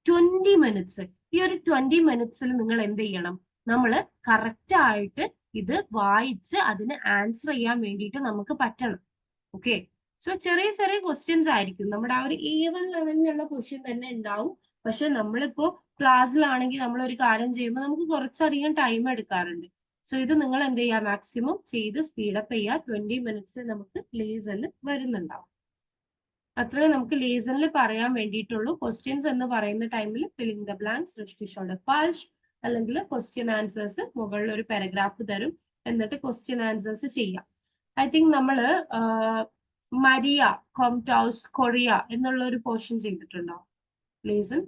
20 മിനിറ്റ്സ്, ഈ ഒരു 20 മിനിറ്റ്സിൽ നിങ്ങൾ എന്ത് ചെയ്യണം? നമ്മൾ കറക്റ്റ് ആയിട്ട് ഇത് വായിച്ച് അതിന് ആൻസർ ചെയ്യാൻ വേണ്ടിയിട്ട് നമുക്ക് പറ്റണം. ഓക്കെ, സോ ചെറിയ ചെറിയ ക്വസ്റ്റ്യൻസ് ആയിരിക്കും. നമ്മുടെ ആ ഒരു A1 ലെവലിലുള്ള ക്വസ്റ്റ്യൻ തന്നെ ഉണ്ടാവും. പക്ഷെ നമ്മളിപ്പോ ക്ലാസ്സിലാണെങ്കിൽ നമ്മൾ ഒരു കാര്യം ചെയ്യുമ്പോൾ നമുക്ക് കുറച്ചധികം ടൈം എടുക്കാറുണ്ട്. സോ ഇത് നിങ്ങൾ എന്ത് ചെയ്യുക? മാക്സിമം ചെയ്ത് സ്പീഡപ്പ് ചെയ്യുക. 20 മിനിറ്റ്സ് നമുക്ക് ലേസണിൽ വരുന്നുണ്ടാവും. അത്രേ നമുക്ക് ലേസണിൽ പറയാൻ വേണ്ടിയിട്ടുള്ളൂ. ക്വസ്റ്റ്യൻസ് എന്ന് പറയുന്ന ടൈമിൽ ഫില്ലിംഗ് ദ ബ്ലാങ്ക്സ്, റിഷ്ടി ഷോർഡ് ഫാൾസ്, അല്ലെങ്കിൽ ക്വസ്റ്റ്യൻ ആൻസേഴ്സ് മുകളിൽ ഒരു പാരഗ്രാഫ് തരും, എന്നിട്ട് ക്വസ്റ്റ്യൻ ആൻസേഴ്സ് ചെയ്യാം. ഐ തിങ്ക് നമ്മൾ മരിയ, കോംടൗസ്, കൊറിയ എന്നുള്ള ഒരു പോർഷൻ ചെയ്തിട്ടുണ്ടോ ലേസൺ?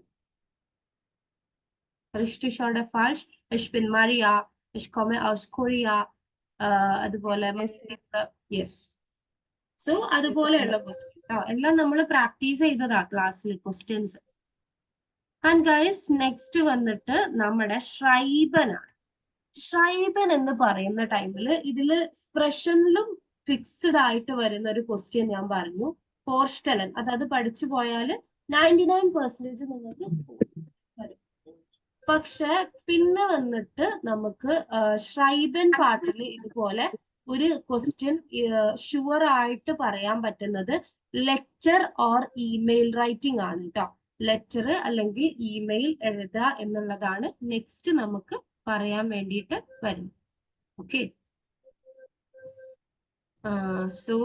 റിഷ്ടി ഷോർഡ് ഫാൾസ്, ich bin Maria, ich komme aus Korea, അതുപോലെ യെസ്. സോ അതുപോലെയുള്ള ക്വസ്റ്റ്യൻ. എല്ലാം നമ്മൾ പ്രാക്ടീസ് ചെയ്തതാ ക്ലാസ്സിൽ ക്വസ്റ്റ്യൻസ്. ആൻഡ് ഗൈസ് നെക്സ്റ്റ് വന്നിട്ട് നമ്മുടെ ഷ്രൈബൻ ആണ്. ഷ്രൈബൻ എന്ന് പറയുന്ന ടൈമിൽ ഇതിൽ എക്സ്പ്രഷനിലും ഫിക്സ്ഡ് ആയിട്ട് വരുന്ന ഒരു ക്വസ്റ്റ്യൻ ഞാൻ പറഞ്ഞു. ഫോർസ്റ്റലൻ അതായത് പഠിച്ചു പോയാൽ 99% നിങ്ങൾക്ക് വരും. പക്ഷെ പിന്നെ വന്നിട്ട് നമുക്ക് ഷ്രൈബൻ പാർട്ടിൽ ഇതുപോലെ ഒരു ക്വസ്റ്റ്യൻ ഷുവർ ആയിട്ട് പറയാൻ പറ്റുന്നത് ലെക്ചർ ഓർ ഇമെയിൽ റൈറ്റിംഗ് ആണ് കേട്ടോ. ലെറ്റർ അല്ലെങ്കിൽ ഇമെയിൽ എഴുതുക എന്നുള്ളതാണ് നെക്സ്റ്റ് നമുക്ക് പറയാൻ വേണ്ടിയിട്ട് വരുന്നത്. ഓക്കെ, സോ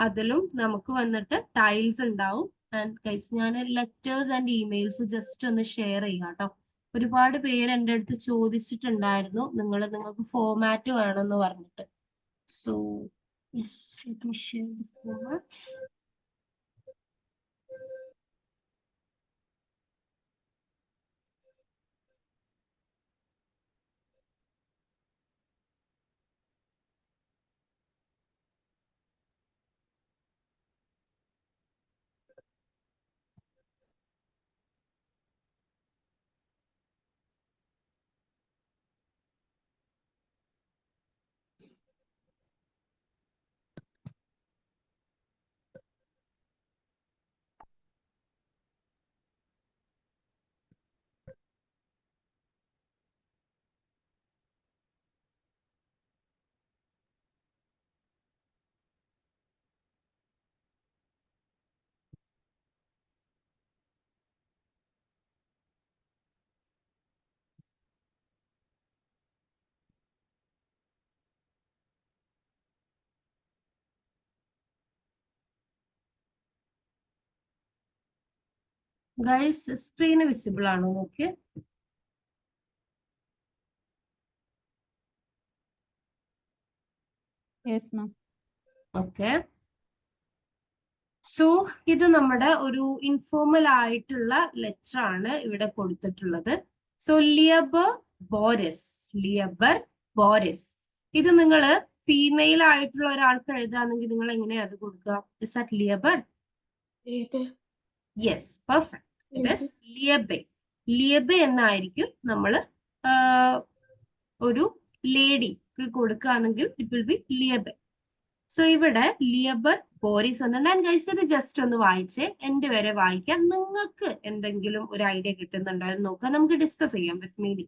അതിലും നമുക്ക് വന്നിട്ട് ടൈൽസ് ഉണ്ടാവും. ആൻഡ് ഗൈസ് ഞാൻ ലെറ്റേഴ്സ് ആൻഡ് ഇമെയിൽസ് ജസ്റ്റ് ഒന്ന് ഷെയർ ചെയ്യാം കേട്ടോ. ഒരുപാട് പേര് എൻ്റെ അടുത്ത് ചോദിച്ചിട്ടുണ്ടായിരുന്നു നിങ്ങൾക്ക് ഫോമാറ്റ് വേണമെന്ന് പറഞ്ഞിട്ട്. So yes, let me share the format. Guys screen visible ആണോ നോക്കിയേ? Yes ma'am. ഓക്കെ, സോ ഇത് നമ്മുടെ ഒരു ഇൻഫോർമൽ ആയിട്ടുള്ള ലെറ്റർ ആണ് ഇവിടെ കൊടുത്തിട്ടുള്ളത്. സോ ലിയബർ ബോറിസ്, ലിയബർ ബോറിസ്. ഇത് നിങ്ങൾ ഫീമെയിൽ ആയിട്ടുള്ള ഒരാൾക്ക് എഴുതാണെങ്കിൽ നിങ്ങൾ എങ്ങനെയാ അത് കൊടുക്കുക? ഇസ് ദാറ്റ് ലിയബർ? Yes, perfect. ഇറ്റ് ഈസ് ലിയബെ. ലിയബെ എന്നായിരിക്കും നമ്മൾ ഒരു ലേഡിക്ക് കൊടുക്കുകയാണെങ്കിൽ ഇറ്റ് വിൽ ബി ലിയബെ. സോ ഇവിടെ ലിയബർ ബോറിസ് എന്നുണ്ട്. ഞാൻ ഗൈസ് ഇത് ജസ്റ്റ് ഒന്ന് വായിച്ചേ, എന്റെ വരെ വായിക്കാം. നിങ്ങൾക്ക് എന്തെങ്കിലും ഒരു ഐഡിയ കിട്ടുന്നുണ്ടോ എന്ന് നോക്കാം, നമുക്ക് ഡിസ്കസ് ചെയ്യാം with me.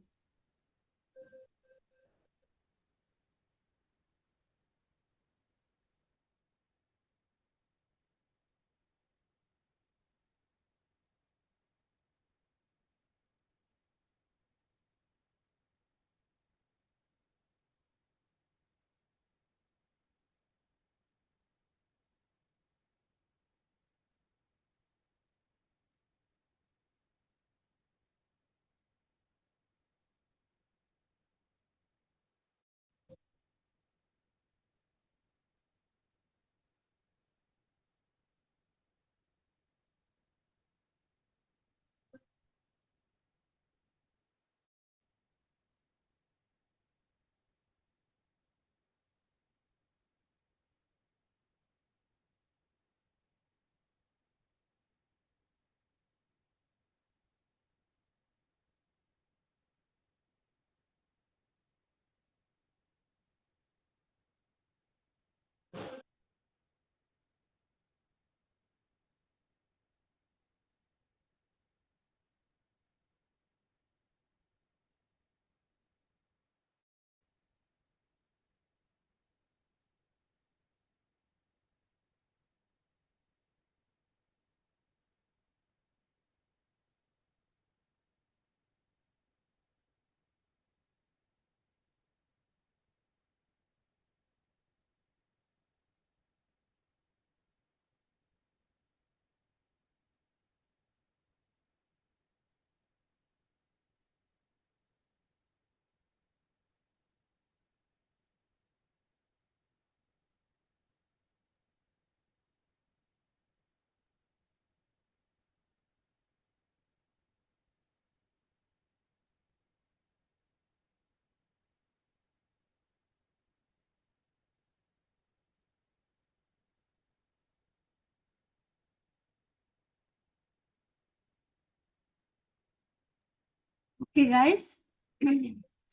Okay guys,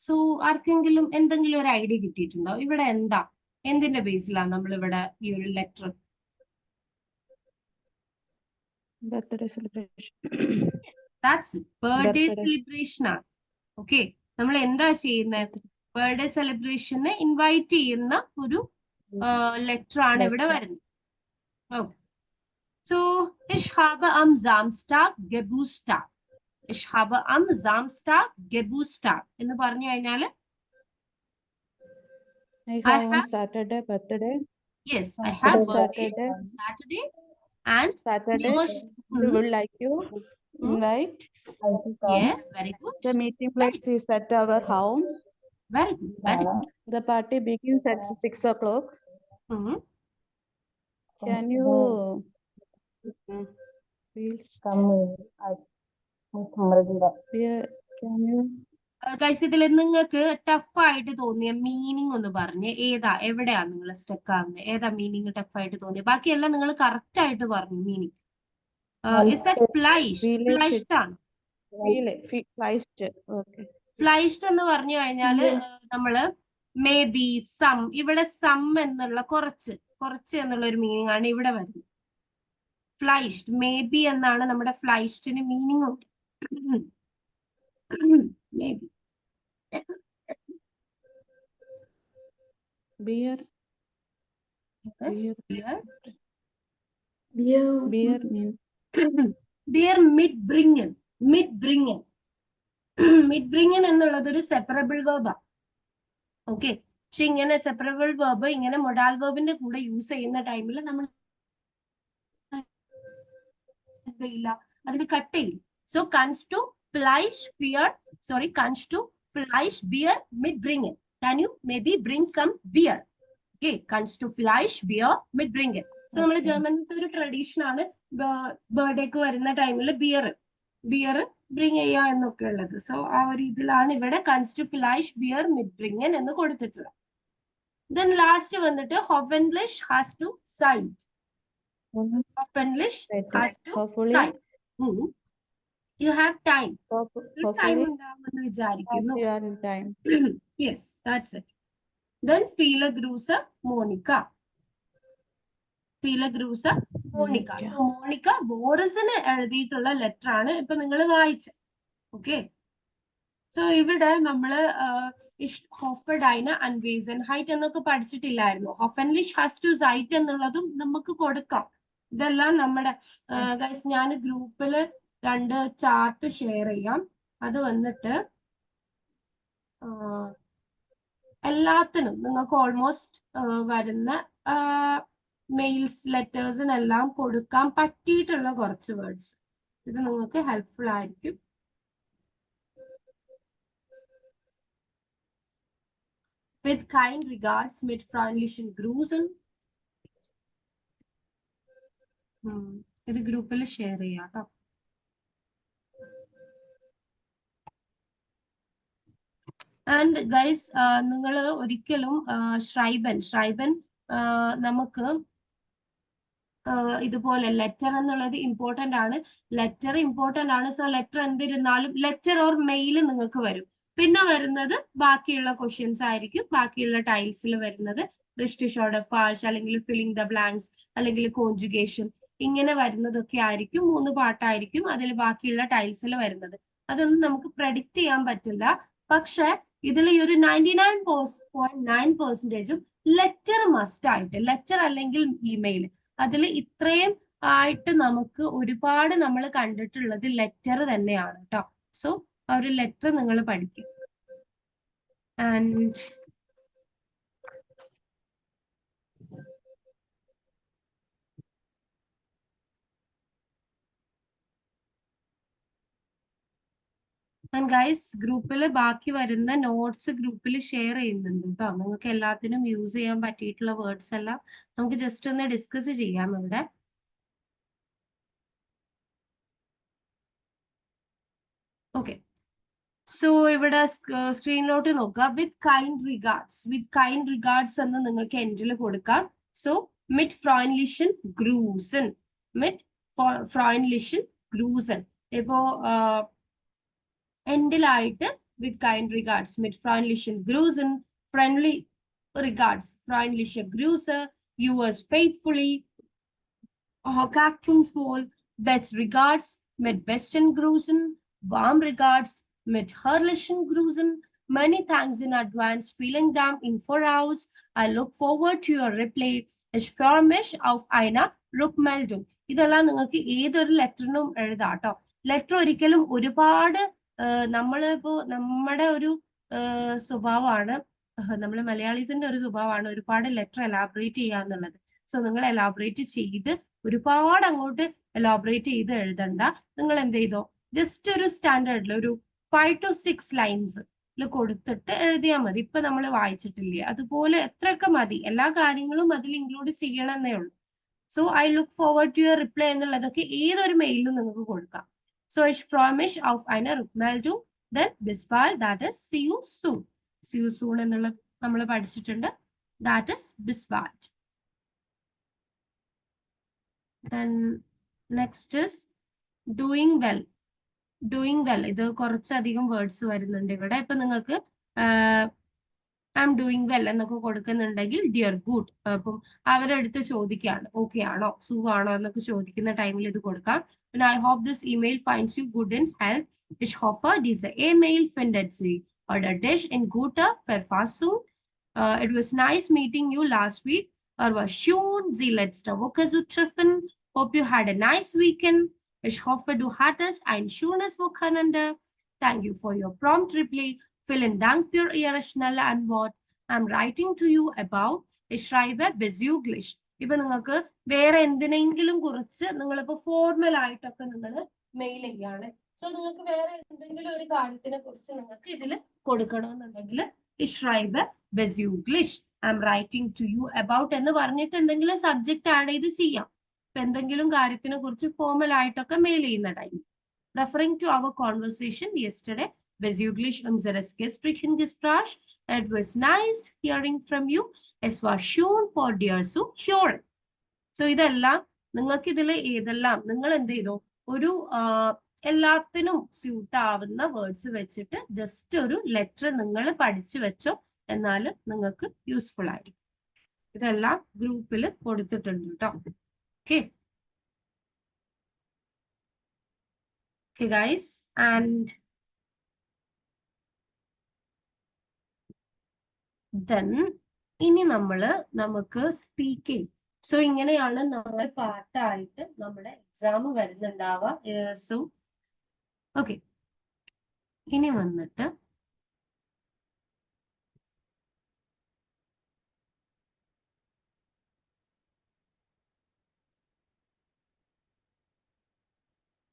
so ആർക്കെങ്കിലും എന്തെങ്കിലും ഒരു ഐഡിയ കിട്ടിയിട്ടുണ്ടോ? ഇവിടെ എന്താ, എന്തിന്റെ ബേസിലാണ് നമ്മൾ ഇവിടെ ഈ ഒരു letter? Birthday celebration. That's it, birthday Birthday. Celebration ആണ്. ഓക്കെ, നമ്മൾ എന്താ ചെയ്യുന്നത്? ബർത്ത്ഡേ സെലിബ്രേഷന് ഇൻവൈറ്റ് ചെയ്യുന്ന ഒരു ലെറ്റർ ആണ് ഇവിടെ Letter. വരുന്നത്. Okay, so ich habe am Samstag Geburtstag. Ich habe am Samstag Geburtstag എന്ന് പറഞ്ഞു കഴിഞ്ഞാൽ I I have on have, Saturday birthday. yes, I have birthday Saturday. on Saturday and Saturday. We would like to invite. Yes, very good. The meeting place is at our home. Very good, very good. The party begins at 6 o'clock. Mhm. Can you please can you guys, ഇതിൽ നിങ്ങൾക്ക് tough ആയിട്ട് തോന്നിയ meaning ഒന്ന് പറഞ്ഞ്, ഏതാ, എവിടെയാ നിങ്ങൾ stuck ആവുന്നത്, ഏതാ മീനിങ് ടഫ് ആയിട്ട് തോന്നിയ? ബാക്കിയെല്ലാം നിങ്ങൾ കറക്റ്റ് ആയിട്ട് പറഞ്ഞു മീനിങ്. ഫ്ലൈഷ്ഡ് ആണ്. okay. ഫ്ലൈഷ്ഡ് എന്ന് പറഞ്ഞു കഴിഞ്ഞാല് നമ്മള് മേ ബി, സം, ഇവിടെ സം എന്നുള്ള കുറച്ച് എന്നുള്ള ഒരു മീനിങ് ആണ് ഇവിടെ വരുന്നത്. ഫ്ലൈഷ്ഡ്, മേ ബി എന്നാണ് നമ്മുടെ ഫ്ലൈഷ്ഡിന് മീനിങ് ഉണ്ട്. May be. Beer. Yes, beer. Beer means Beer mitbringen. Mitbringen. Mitbringen എന്നുള്ളത് ഒരു സെപ്പറബിൾ വെർബാ. ഓക്കെ, പക്ഷെ ഇങ്ങനെ സെപ്പറബിൾ വെർബ് ഇങ്ങനെ മൊഡാൽ വെർബിന്റെ കൂടെ യൂസ് ചെയ്യുന്ന ടൈമിൽ നമ്മൾ അതിന് കട്ട് ചെയ്യും. സോ കൺസ് ടു ഫ്ലൈഷ് ബിയർ, സോറി, കൺസ് ടു ഫ്ലൈഷ് ബിയർ mitbringen. Can you maybe bring some beer? Okay, കൺസ് ടു ഫ്ലൈഷ് ബിയർ mitbringen. സോ നമ്മുടെ ജർമ്മനിലത്തെ ഒരു ട്രഡീഷൻ ആണ് ബർത്ത്ഡേക്ക് വരുന്ന ടൈമിൽ ബിയർ ബ്രിങ് ചെയ്യുക എന്നൊക്കെ ഉള്ളത്. സോ ആ ഒരു ഇതിലാണ് ഇവിടെ കൺസ് ടു ഫ്ലൈഷ് ബിയർ mitbringen എന്ന് കൊടുത്തിട്ടുള്ളത്. ദെൻ ലാസ്റ്റ് വന്നിട്ട് hoffentlich has to Zeit. Hoffentlich has to Zeit. You have time. Time ഉണ്ടാവുമെന്ന് വിചാരിക്കുന്നു. time. Yes, that's it. Then viele Grüße Monika. viele Grüße Monika. So Monika ബോറിസിന് എഴുതിയിട്ടുള്ള ലെറ്റർ ആണ് ഇപ്പൊ നിങ്ങൾ വായിച്ചത്. ഓക്കെ, സോ ഇവിടെ നമ്മള് ഹോഫഡൈന അൻവേസൻഹൈറ്റ് എന്നൊക്കെ പഠിച്ചിട്ടില്ലായിരുന്നു. ഹോഫൻലിഷ് ഹാസ് ടു സൈറ്റ് എന്നുള്ളതും നമുക്ക് കൊടുക്കാം. ഇതെല്ലാം നമ്മുടെ ഗൈസ്, ഞാൻ ഗ്രൂപ്പില് 2 ചാർട്ട് ഷെയർ ചെയ്യാം. അത് വന്നിട്ട് എല്ലാത്തിനും നിങ്ങൾക്ക് ഓൾമോസ്റ്റ് വരുന്ന മെയിൽസ് ലെറ്റേഴ്സിനെല്ലാം കൊടുക്കാൻ പറ്റിയിട്ടുള്ള കുറച്ച് വേർഡ്സ്. ഇത് നിങ്ങൾക്ക് ഹെൽപ്ഫുൾ ആയിരിക്കും. With kind regards, mit freundlichen Grüßen. ഇത് ഗ്രൂപ്പിൽ ഷെയർ ചെയ്യാം കേട്ടോ. ആൻഡ് ഗൈസ്, നിങ്ങൾ ഒരിക്കലും ഷ്രൈബൻ നമുക്ക് ഇതുപോലെ ലെറ്റർ എന്നുള്ളത് ഇമ്പോർട്ടന്റ് ആണ്. സോ ലെറ്റർ എന്തിരുന്നാലും ലെറ്റർ ഓർ മെയിൽ നിങ്ങൾക്ക് വരും. പിന്നെ വരുന്നത് ബാക്കിയുള്ള ക്വസ്റ്റ്യൻസ് ആയിരിക്കും. ബാക്കിയുള്ള ടൈൽസിൽ വരുന്നത് റിഷ്ടിഷോർഡർ, ഫാൾഷ്, അല്ലെങ്കിൽ ഫില്ലിംഗ് ദ ബ്ലാങ്ക്സ്, അല്ലെങ്കിൽ കോൺജുഗേഷൻ, ഇങ്ങനെ വരുന്നതൊക്കെ ആയിരിക്കും. 3 പാർട്ടായിരിക്കും അതിൽ ബാക്കിയുള്ള ടൈൽസിൽ വരുന്നത്. അതൊന്നും നമുക്ക് പ്രഡിക്റ്റ് ചെയ്യാൻ പറ്റില്ല. പക്ഷെ ഇതിൽ ഈ ഒരു 99.9% ലെറ്റർ മസ്റ്റ് ആയിട്ട്, ലെറ്റർ അല്ലെങ്കിൽ ഇമെയിൽ, അതിൽ ഇത്രയും ആയിട്ട് നമുക്ക് ഒരുപാട് നമ്മൾ കണ്ടിട്ടുള്ളത് ലെറ്റർ തന്നെയാണ് കേട്ടോ. സോ ആ ഒരു ലെറ്റർ നിങ്ങൾ പഠിക്കും. ആൻഡ് ഗൈസ്, ഗ്രൂപ്പിൽ ബാക്കി വരുന്ന നോട്ട്സ് ഗ്രൂപ്പിൽ ഷെയർ ചെയ്യുന്നുണ്ട് കേട്ടോ. നിങ്ങൾക്ക് എല്ലാത്തിനും യൂസ് ചെയ്യാൻ പറ്റിയിട്ടുള്ള വേർഡ്സ് എല്ലാം നമുക്ക് ജസ്റ്റ് ഒന്ന് ഡിസ്കസ് ചെയ്യാം ഇവിടെ. ഓക്കെ, സോ ഇവിടെ സ്ക്രീനിലോട്ട് നോക്കുക. വിത്ത് കൈൻഡ് റിഗാർഡ്സ് എന്ന് നിങ്ങൾക്ക് എൻഡിൽ കൊടുക്കാം. So mit freundlichen Grüßen. ഇപ്പോ എൻഡിലായിട്ട് വിത്ത് കൈൻഡ് റിഗാർഡ്സ് മിറ്റ് ഫ്രൈൻലിഷൻ ഗ്രൂസൻ ഫ്രണ്ട്ലി റിഗാർഡ്സ് ഫ്രൈൻലിഷ ഗ്രൂസ് yours faithfully Hockactumsvoll, best regards, mit besten Grüßen, warm regards, mit herrlichen Grüßen, many thanks in advance, vielen Dank im Voraus, I look forward to your reply, ich freue mich auf eine Rückmeldung. ഇതെല്ലാം നിങ്ങൾക്ക് ഏതൊരു ലെറ്ററിനും എഴുതാം കേട്ടോ. Letter ഒരിക്കലും ഒരുപാട് നമ്മളിപ്പോ നമ്മുടെ ഒരു സ്വഭാവമാണ്, നമ്മൾ മലയാളീസിന്റെ ഒരു സ്വഭാവമാണ് ഒരുപാട് ലെറ്റർ എലാബറേറ്റ് ചെയ്യുക എന്നുള്ളത്. സോ നിങ്ങൾ എലാബറേറ്റ് ചെയ്ത് ഒരുപാട് അങ്ങോട്ട് എലാബറേറ്റ് ചെയ്ത് എഴുതണ്ട. നിങ്ങൾ എന്ത് ചെയ്തോ, ജസ്റ്റ് ഒരു സ്റ്റാൻഡേർഡിൽ ഒരു 5 to 6 ലൈൻസ് കൊടുത്തിട്ട് എഴുതിയാൽ മതി. ഇപ്പൊ നമ്മൾ വായിച്ചിട്ടില്ലേ അതുപോലെ എത്രയൊക്കെ മതി. എല്ലാ കാര്യങ്ങളും അതിൽ ഇൻക്ലൂഡ് ചെയ്യണമെന്നേ ഉള്ളൂ. So I look forward to your reply എന്നുള്ളതൊക്കെ ഏതൊരു മെയിലും നിങ്ങൾക്ക് കൊടുക്കാം. So ich freue mich auf eine Rückmeldung, then bis bald, that is see you soon. See you soon എന്നുള്ളത് നമ്മൾ പഠിച്ചിട്ടുണ്ട്. That is bis bald. Then next is doing well. Doing well. ഇത് കുറച്ചധികം വേർഡ്സ് വരുന്നുണ്ട് ഇവിടെ. ഇപ്പൊ നിങ്ങൾക്ക് ഐ എം ഡൂയിങ് വെൽ എന്നൊക്കെ കൊടുക്കുന്നുണ്ടെങ്കിൽ ഡിയർ ഗുഡ്. അപ്പം അവരെടുത്ത് ചോദിക്കുകയാണ് ഓക്കെ ആണോ സുഖമാണോ എന്നൊക്കെ ചോദിക്കുന്ന ടൈമിൽ ഇത് കൊടുക്കാം. പിന്നെ I hope this email finds you good in health. Ich hoffe, diese E-Mail findet Sie oder dich in guter Verfassung. It was nice meeting you last week. war schön, Sie letzte Woche zu treffen. Hope you had a nice weekend. Ich hoffe, du hattest ein schönes Wochenende. Thank you for your prompt reply. Vielen Dank für Ihre schnelle Antwort. I'm writing to you about ich schreibe bezüglich. ഇപ്പൊ നിങ്ങൾക്ക് വേറെ എന്തിനെങ്കിലും കുറിച്ച് നിങ്ങളിപ്പോ formal ആയിട്ടൊക്കെ നിങ്ങൾ mail ചെയ്യാണ്. So നിങ്ങൾക്ക് വേറെ എന്തെങ്കിലും ഒരു കാര്യത്തിനെ കുറിച്ച് നിങ്ങൾക്ക് ഇതിൽ കൊടുക്കണമെന്നുണ്ടെങ്കിൽ ich schreibe bezüglich. I'm writing to you about എന്ന് പറഞ്ഞിട്ടുണ്ടെങ്കിൽ സബ്ജക്ട് ആഡ് ചെയ്ത് ചെയ്യാം. ഇപ്പൊ എന്തെങ്കിലും കാര്യത്തിനെ കുറിച്ച് ഫോർമൽ ആയിട്ടൊക്കെ മെയിൽ ചെയ്യുന്ന time. Referring to our conversation yesterday, bezüglich unseres gestrigen Gesprächs, it was nice hearing from you. Es war schön for dir zu hören. So ഇതെല്ലാം നിങ്ങൾക്ക് ഇതിൽ ഏതെല്ലാം നിങ്ങൾ എന്ത് ചെയ്തോ ഒരു എല്ലാത്തിനും സ്യൂട്ട് ആവുന്ന വേർഡ്സ് വെച്ചിട്ട് ജസ്റ്റ് ഒരു ലെറ്റർ നിങ്ങൾ പഠിച്ചു വെച്ചോ, എന്നാലും നിങ്ങൾക്ക് യൂസ്ഫുൾ ആയിരിക്കും. ഇതെല്ലാം ഗ്രൂപ്പിൽ കൊടുത്തിട്ടുണ്ട് കേട്ടോ. Okay Okay guys, and then ഇനി നമുക്ക് സ്പീക്കിംഗ്. സോ ഇങ്ങനെയാണ് നമ്മൾ പാർട്ടായിട്ട് നമ്മുടെ എക്സാം വരുന്നുണ്ടാവുക. സോ ഓക്കെ, ഇനി വന്നിട്ട്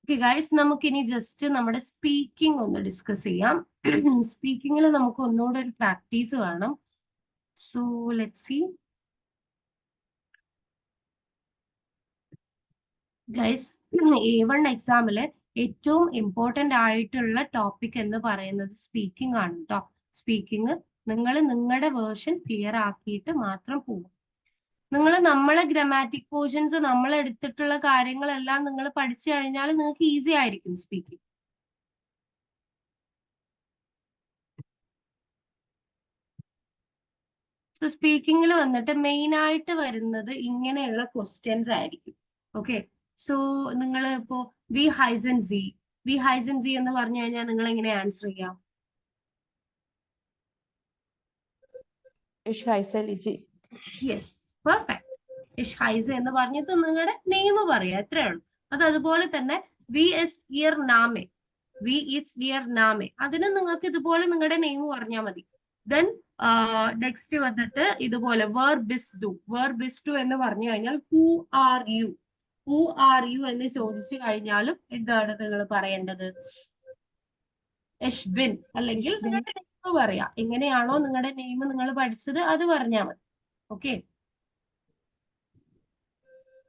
ഓക്കെ ഗൈസ്, നമുക്കിനി ജസ്റ്റ് നമ്മുടെ സ്പീക്കിംഗ് ഒന്ന് ഡിസ്കസ് ചെയ്യാം. സ്പീക്കിങ്ങിൽ നമുക്ക് ഒന്നുകൂടെ ഒരു പ്രാക്ടീസ് വേണം. So let's see guys, A1 എക്സാമില് ഏറ്റവും ഇമ്പോർട്ടന്റ് ആയിട്ടുള്ള ടോപ്പിക് എന്ന് പറയുന്നത് സ്പീക്കിംഗ് ആണ് കേട്ടോ. സ്പീക്കിംഗ് നിങ്ങൾ നിങ്ങളുടെ വേർഷൻ ക്ലിയർ ആക്കിയിട്ട് മാത്രം പോകും. നിങ്ങൾ നമ്മളെ ഗ്രാമാറ്റിക് പോർഷൻസ് നമ്മൾ എടുത്തിട്ടുള്ള കാര്യങ്ങളെല്ലാം നിങ്ങൾ പഠിച്ചു കഴിഞ്ഞാൽ നിങ്ങൾക്ക് ഈസി ആയിരിക്കും സ്പീക്കിംഗ്. സോ സ്പീക്കിങ്ങിൽ വന്നിട്ട് മെയിൻ ആയിട്ട് വരുന്നത് ഇങ്ങനെയുള്ള ക്വസ്റ്റ്യൻസ് ആയിരിക്കും. ഓക്കെ, സോ നിങ്ങൾ ഇപ്പോ വി ഹൈസൻ സി എന്ന് പറഞ്ഞു കഴിഞ്ഞാൽ നിങ്ങൾ എങ്ങനെ ആൻസർ ചെയ്യാം? Yes, perfect. ഇഷ് ഹൈസ എന്ന് പറഞ്ഞിട്ട് നിങ്ങളുടെ നെയിം പറയാം, എത്രയേ ഉള്ളൂ. അത് അതുപോലെ തന്നെ വി ഇസ് ഡിയർ നാമെ, അതിന് നിങ്ങൾക്ക് ഇതുപോലെ നിങ്ങളുടെ നെയിം പറഞ്ഞാൽ മതി. ദെൻ നെക്സ്റ്റ് വന്നിട്ട് ഇതുപോലെ വെർബ് ഇസ് ഡു എന്ന് പറഞ്ഞു കഴിഞ്ഞാൽ ഹൂ ആർ യു എന്ന് ചോദിച്ചു കഴിഞ്ഞാലും എന്താണ് നിങ്ങൾ പറയേണ്ടത്? എഷ്ബിൻ, അല്ലെങ്കിൽ നിങ്ങളുടെ നെയിം പറയാം. എങ്ങനെയാണോ നിങ്ങളുടെ നെയിം നിങ്ങൾ പഠിച്ചത് അത് പറഞ്ഞാൽ മതി. Okay,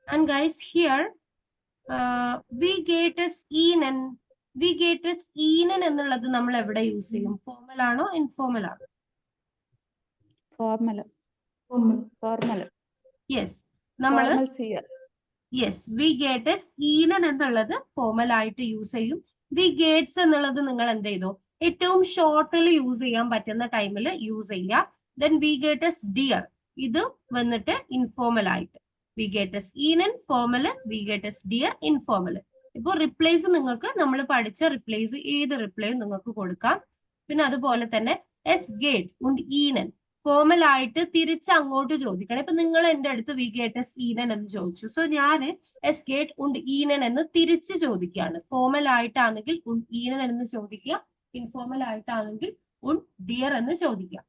and guys here we get as ഈനൻ എന്നുള്ളത് നമ്മൾ എവിടെ യൂസ് ചെയ്യും? ഫോർമൽ ആണോ ഇൻഫോർമൽ ആണോ? Formal. Yes, we get as ഈനൻ എന്നുള്ളത് ഫോർമൽ ആയിട്ട് യൂസ് ചെയ്യും. വി ഗേറ്റ്സ് എന്നുള്ളത് നിങ്ങൾ എന്ത് ചെയ്തു, ഏറ്റവും ഷോർട്ടിൽ യൂസ് ചെയ്യാൻ പറ്റുന്ന ടൈമിൽ യൂസ് ചെയ്യുക. ദെൻ വി ഗേറ്റസ് ഡിയർ, ഇത് വന്നിട്ട് ഇൻഫോർമൽ ആയിട്ട്. വി ഗേറ്റസ് ഈനൻ ഫോർമല്, വി ഗേറ്റസ് ഡിയർ ഇൻഫോർമല്. ഇപ്പൊ റിപ്ലേസ് നിങ്ങൾക്ക് നമ്മൾ പഠിച്ച റിപ്ലേസ് ഏത് റിപ്ലൈയും നിങ്ങൾക്ക് കൊടുക്കാം. പിന്നെ അതുപോലെ തന്നെ എസ് ഗേറ്റ് und ഈനൻ ഫോർമൽ ആയിട്ട് തിരിച്ച് അങ്ങോട്ട് ചോദിക്കണം. ഇപ്പൊ നിങ്ങൾ എന്റെ അടുത്ത് വി ഗേറ്റസ് ഈനൻ എന്ന് ചോദിച്ചു, സോ ഞാൻ എസ് ഗേറ്റ് und ഈനൻ എന്ന് തിരിച്ച് ചോദിക്കുകയാണ്. ഫോർമൽ ആയിട്ടാണെങ്കിൽ und ഈനൻ എന്ന് ചോദിക്കുക, ഇൻഫോർമൽ ആയിട്ടാണെങ്കിൽ und ഡിയർ എന്ന് ചോദിക്കുക.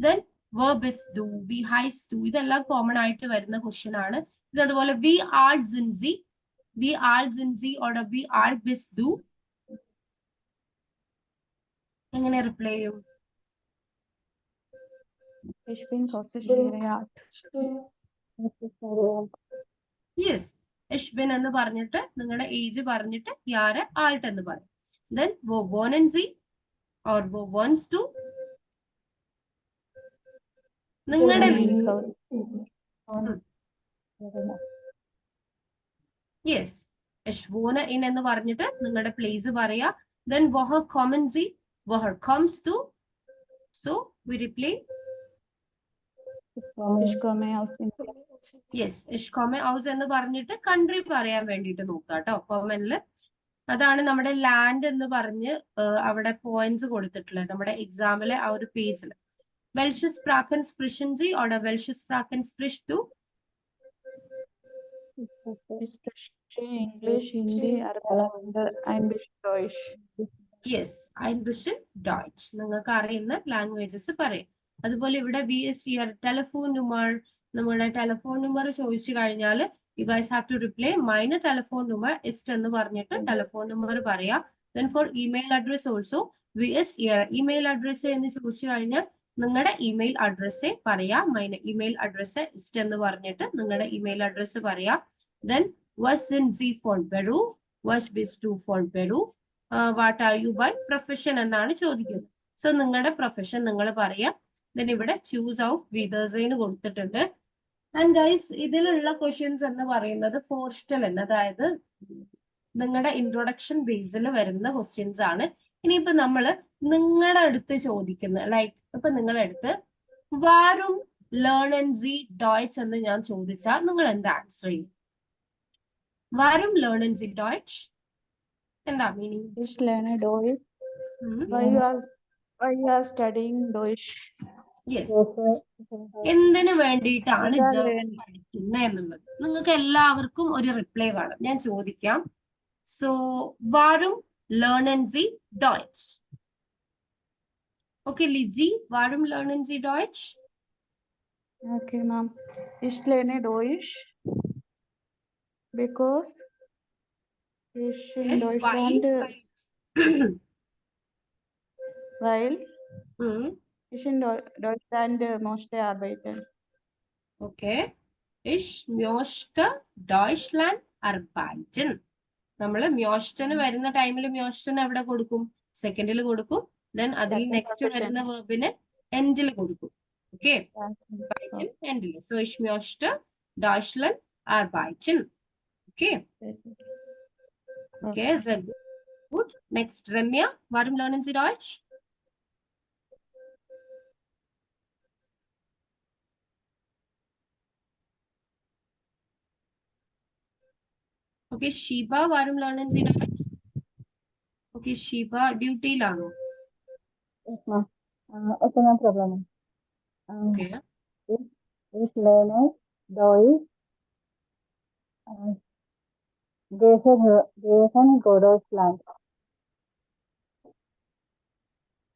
Then verb is do, we heiss do, ഇതെല്ലാം കോമൺ ആയിട്ട് വരുന്ന ക്വസ്റ്റ്യൻ ആണ്. ഇത് അതുപോലെ വി ആർ ജിൻസി, വി ആർ ജിൻസി ഓർ വി ആർ ബിസ് ഡു, എങ്ങനെ റിപ്ലൈ ചെയ്യും? Ich bin konzentriert. യെസ്, ഇഷ്ബിൻ എന്ന് പറഞ്ഞിട്ട് നിങ്ങളുടെ ഏജ് പറഞ്ഞിട്ട് യാരെ ആൾട്ട് എന്ന് പറയും. ദെൻ വോ വോണൻ സി ഓർ വോ വോൺസ് ടു, നിങ്ങളുടെ യെസ് യശ്വോന ഇൻ എന്ന് പറഞ്ഞിട്ട് നിങ്ങളുടെ പ്ലേസ് പറയാ. ദെൻ വോഹർ കോമൻ സി, വോഹർ കോംസ് ടു, so we reply Ich komme aus Indien. Yes ഇഷ് കോമെ ഔസ് എന്ന് പറഞ്ഞിട്ട് കൺട്രി പറയാൻ വേണ്ടിയിട്ട് നോക്കുക കേട്ടോ കോമനില്. അതാണ് നമ്മുടെ ലാൻഡ് എന്ന് പറഞ്ഞ് അവിടെ പോയിന്റ്സ് കൊടുത്തിട്ടുള്ളത് നമ്മുടെ എക്സാമിലെ ആ ഒരു പേജിൽ. വെൽഷ് സ്പ്രാക്കൻ സ്പ്രിഷൻ സി ഓർ വെൽഷ് സ്പ്രാക്കൻ സ്പ്രിഷ് ടു, Ich spreche Englisch, Hindi, Arabic, ein bisschen Deutsch. Yes ein bisschen Deutsch, നിങ്ങൾക്ക് അറിയുന്ന ലാംഗ്വേജസ് പറയും. അതുപോലെ ഇവിടെ വി എസ് ഇയർ ടെലിഫോൺ നമ്പർ, നമ്മുടെ ടെലിഫോൺ നമ്പർ ചോദിച്ചു കഴിഞ്ഞാൽ you guys have to reply മൈന ടെലിഫോൺ നമ്പർ ഇസ്റ്റ് എന്ന് പറഞ്ഞിട്ട് ടെലിഫോൺ നമ്പർ പറയാ. Then for email address also വി എസ് ഇയർ ഇമെയിൽ അഡ്രസ് എന്ന് ചോദിച്ചു കഴിഞ്ഞാൽ നിങ്ങളുടെ ഇമെയിൽ അഡ്രസ്സേ പറയാ. മൈന ഇമെയിൽ അഡ്രസ് ഇസ്റ്റ് എന്ന് പറഞ്ഞിട്ട് നിങ്ങളുടെ ഇമെയിൽ അഡ്രസ് പറയാ. Then was in Sie von Beruf, was bist du von Beruf, what are you by profession എന്നാണ് ചോദിക്കുന്നത്. സോ നിങ്ങളുടെ പ്രൊഫഷൻ നിങ്ങൾ പറയാം. ദെൻ ഇവിടെ ചൂസ് ഔട്ട് വിതേഴ്സിന് കൊടുത്തിട്ടുണ്ട്. ആൻഡ് ഗൈസ് ഇതിലുള്ള ക്വസ്റ്റ്യൻസ് എന്ന് പറയുന്നത് ഫോർസ്റ്റൽ എന്ന്, അതായത് നിങ്ങളുടെ ഇൻട്രൊഡക്ഷൻ ബേസിൽ വരുന്ന ക്വസ്റ്റ്യൻസ് ആണ്. ഇനിയിപ്പോ നമ്മള് നിങ്ങളുടെ അടുത്ത് ചോദിക്കുന്ന ലൈക്ക് ഇപ്പൊ നിങ്ങളുടെ അടുത്ത് വാരും ലേൺ സി ഡോയ്ച്ച് എന്ന് ഞാൻ ചോദിച്ചാൽ നിങ്ങൾ എന്താ ആൻസർ ചെയ്യും? വാരും ലേൺ സി ഡോയ്ച്ച് എന്താ meaning? Ich lerne Deutsch. Why you are studying Deutsch? Yes, എന്തിനു വേണ്ടിയിട്ടാണ് ജർമ്മൻ പഠിക്കുന്നത് എന്നുള്ളത് നിങ്ങൾക്ക് എല്ലാവർക്കും ഒരു റിപ്ലൈ വേണം. ഞാൻ ചോദിക്കാം. സോ വാരും ലേൺ സി ഡോയ്ച്ച്. ഓക്കെ ലിജി, വാരും ലേൺ സി ഡോയ്ച്ച്? Okay, ma'am. Ich lerne Deutsch because ich in Yes, Deutschland, weil ich in Deutschland musste arbeiten. Okay, ഇഷ് മ്യോഷ്ടെ ഡോയ്ച്ച്ലാൻഡ് അർബൈറ്റൻ. നമ്മൾ മ്യോഷ്ടന് വരുന്ന ടൈമിൽ മ്യോഷ്ടന് എവിടെ കൊടുക്കും? സെക്കൻഡിൽ കൊടുക്കും. ദെൻ അതിൽ നെക്സ്റ്റ് വരുന്ന വെർബിന് എൻഡിൽ കൊടുക്കും. ഓക്കെ, എൻഡിൽ. സോ ഇഷ് മ്യോഷ്ടെ ഡോയ്ച്ച്ലാൻഡ് അർബൈറ്റൻ. Okay, okay, sehr gut. Next, Remya, warum lernen Sie Deutsch? Okay, Shiba, warum lernen Sie Deutsch? Okay, Shiba, duty lano. Yes, ma'am. Okay, no problem. Okay. Ich lerne Deutsch. Gehen Deutschland.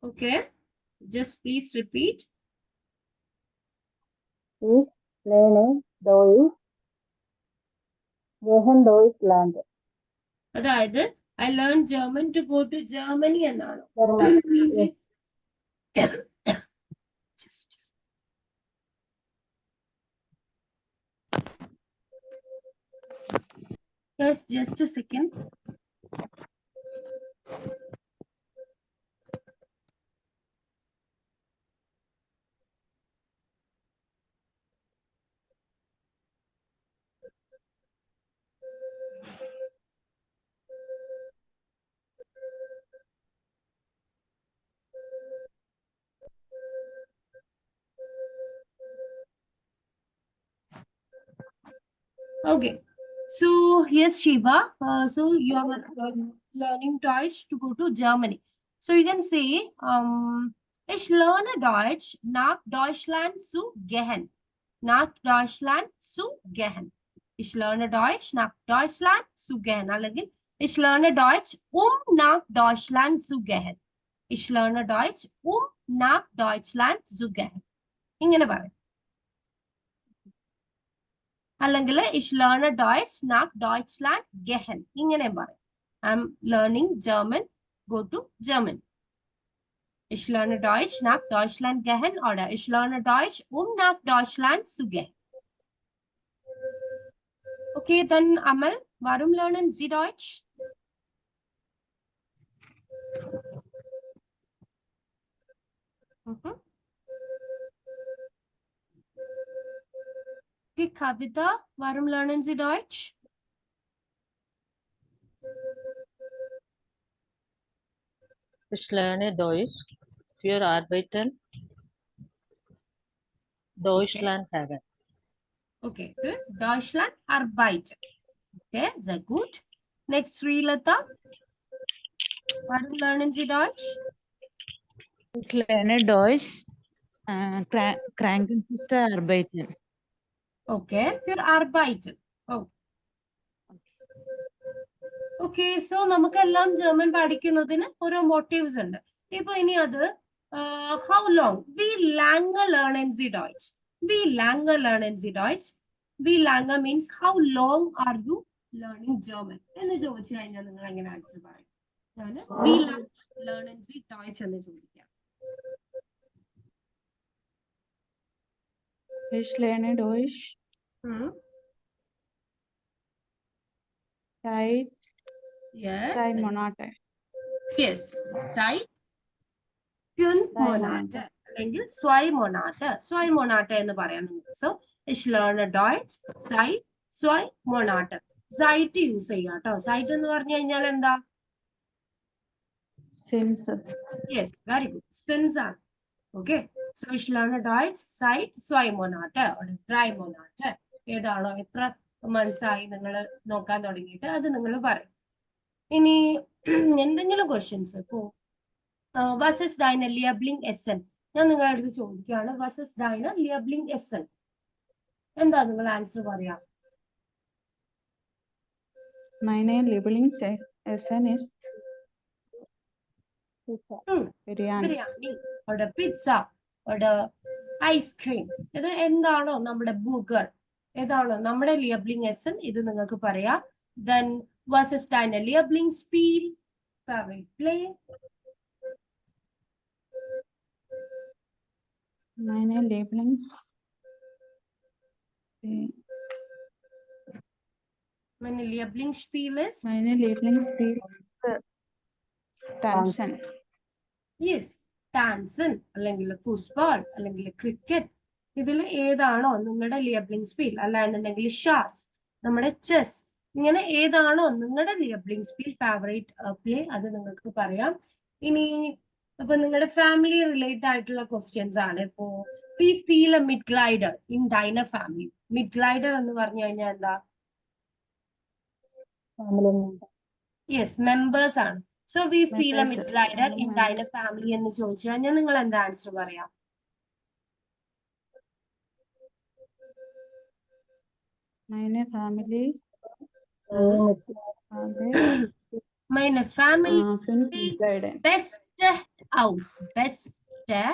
Okay, just please repeat. Ich lerne Deutsch. Gehen Deutschland. അതായത് I learned German to go to Germany എന്നാണ്. German. Just. Yes, just a second. Okay. So yes, Shiva. So you are learning Deutsch to go to Germany. So you can say, ich lerne Deutsch nach Deutschland zu gehen. Nach Deutschland zu gehen. Ich lerne Deutsch nach Deutschland zu gehen. അല്ലെങ്കിൽ ich lerne Deutsch nach Deutschland zu gehen. Ich lerne Deutsch nach Deutschland zu gehen. ഇങ്ങനെ പറയും. അല്ലെങ്കിൽ ich lerne Deutsch nach Deutschland gehen. ഇങ്ങനെ പറയും. I'm learning German, go to Germany. Ich lerne Deutsch nach Deutschland gehen oder ich lerne Deutsch nach Deutschland zu gehen. Okay, dann Amal, warum lernen Sie Deutsch? Okay, Kavita, warum lernen Sie Deutsch? Ich lerne Deutsch für Arbeiten Deutschland haben. Okay, für Deutschland arbeiten. Okay, sehr gut. Next, Srilata. Warum lernen Sie Deutsch? Ich lerne Deutsch, Krankenschwester arbeiten. Okay, für arbeiten. Oh. Okay, so നമുക്കെല്ലാം German പഠിക്കുന്നതിന് ഓരോ motifs ഉണ്ട്. ഇപ്പൊ ഇനി അത് how long? Wie lange lernen Sie Deutsch? Wie lange lernen Sie Deutsch? Wie lange means how long are you learning German? എന്ന് ചോദിച്ചു കഴിഞ്ഞാൽ നിങ്ങൾ എങ്ങനെ ആൻസർ പറയും? Wie lange lernen Sie Deutsch എന്ന് ചോദിക്കാം. Ich lerne Deutsch seit Yes. 2 Monate. Yes. Seit 5 Monate. അല്ലെങ്കിൽ 2 Monate. 2 Monate എന്ന് പറയാം നിങ്ങൾക്ക്. So, ich lerne Deutsch seit 2 Monate. Seit use ചെയ്യാം കേട്ടോ. Seit എന്ന് പറഞ്ഞു കഴിഞ്ഞാൽ എന്താ? Since. Yes, very good. Since ആണ്. Okay. So, ich lerne Deutsch seit 2 Monate oder 3 Monate. ഏതാണോ എത്ര മനസ്സായി നിങ്ങൾ നോക്കാൻ തുടങ്ങിയിട്ട് അത് നിങ്ങൾ പറയും. ഇനി എന്തെങ്കിലും ക്വസ്റ്റ്യൻസ് ഇപ്പോ was ist deine Lieblingsessen? ഞാൻ നിങ്ങളുടെ അടുത്ത് ചോദിക്കുകയാണ് was ist deine Lieblingsessen? എന്താ നിങ്ങൾ ആൻസർ പറയാ? Meine Lieblingsessen ist Biryani. Biryani oder Pizza oder ice cream. ഇത് എന്താണോ നമ്മുടെ ബർഗർ, ഏതാണോ നമ്മുടെ Lieblingsessen, ഇത് നിങ്ങൾക്ക് പറയാം. Then was ist deine Lieblingsspiel? Favorite play? Meine Meine Lieblingsspiel ist? Meine Lieblingsspiel ist Tanzen. Yes, Tanzen അല്ലെങ്കിൽ ഫുട്ബോൾ അല്ലെങ്കിൽ ക്രിക്കറ്റ്. ഇതിൽ ഏതാണോ നിങ്ങളുടെ Lieblingsspiel? അല്ലാന്നുണ്ടെങ്കിൽ ഷാസ്, നമ്മുടെ ചെസ്, ഇങ്ങനെ ഏതാണോ നിങ്ങളുടെ Lieblingsspiel, ഫേവറേറ്റ് പ്ലേ, അത് നിങ്ങൾക്ക് പറയാം. ഇനി അപ്പൊ നിങ്ങളുടെ ഫാമിലി റിലേറ്റഡ് ആയിട്ടുള്ള ക്വസ്റ്റ്യൻസ് ആണ്. ഇപ്പോ we feel a Mitglieder in deiner family. Mitglieder എന്ന് പറഞ്ഞു കഴിഞ്ഞാൽ എന്താ? യെസ്, മെമ്പേഴ്സ് ആണ്. So we feel a Mitglieder in deiner family എന്ന് ചോദിച്ചു കഴിഞ്ഞാൽ നിങ്ങൾ എന്താ ആൻസർ പറയാം? Meine Family. Meine Family Mitglieder. beste Haus. Beste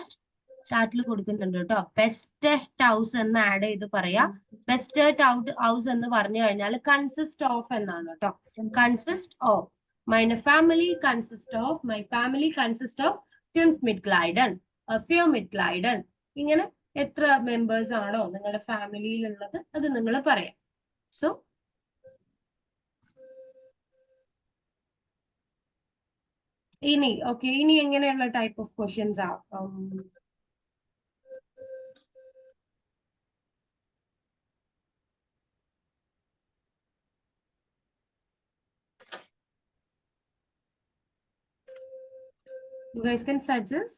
ചാറ്റിൽ കൊടുക്കുന്നുണ്ട് കേട്ടോ. ബെസ്റ്റ് ഹൗസ് എന്ന് ആഡ് ചെയ്ത് പറയാം. ബെസ്റ്റ് ഹൗസ് എന്ന് പറഞ്ഞു കഴിഞ്ഞാൽ കൺസിസ്റ്റ് ഓഫ് എന്നാണ് കേട്ടോ. Consist of. Meine Family consist of, my family consist of 5 Mitgliedern, 4 Mitgliedern. ഇങ്ങനെ എത്ര മെമ്പേഴ്സ് ആണോ നിങ്ങളുടെ ഫാമിലിയിലുള്ളത് അത് നിങ്ങൾ പറയാം. സോ ഇനി ഓക്കെ, ഇനി എങ്ങനെയുള്ള ടൈപ്പ് ഓഫ് ക്വസ്റ്റ്യൻസ് ആ? You guys can suggest.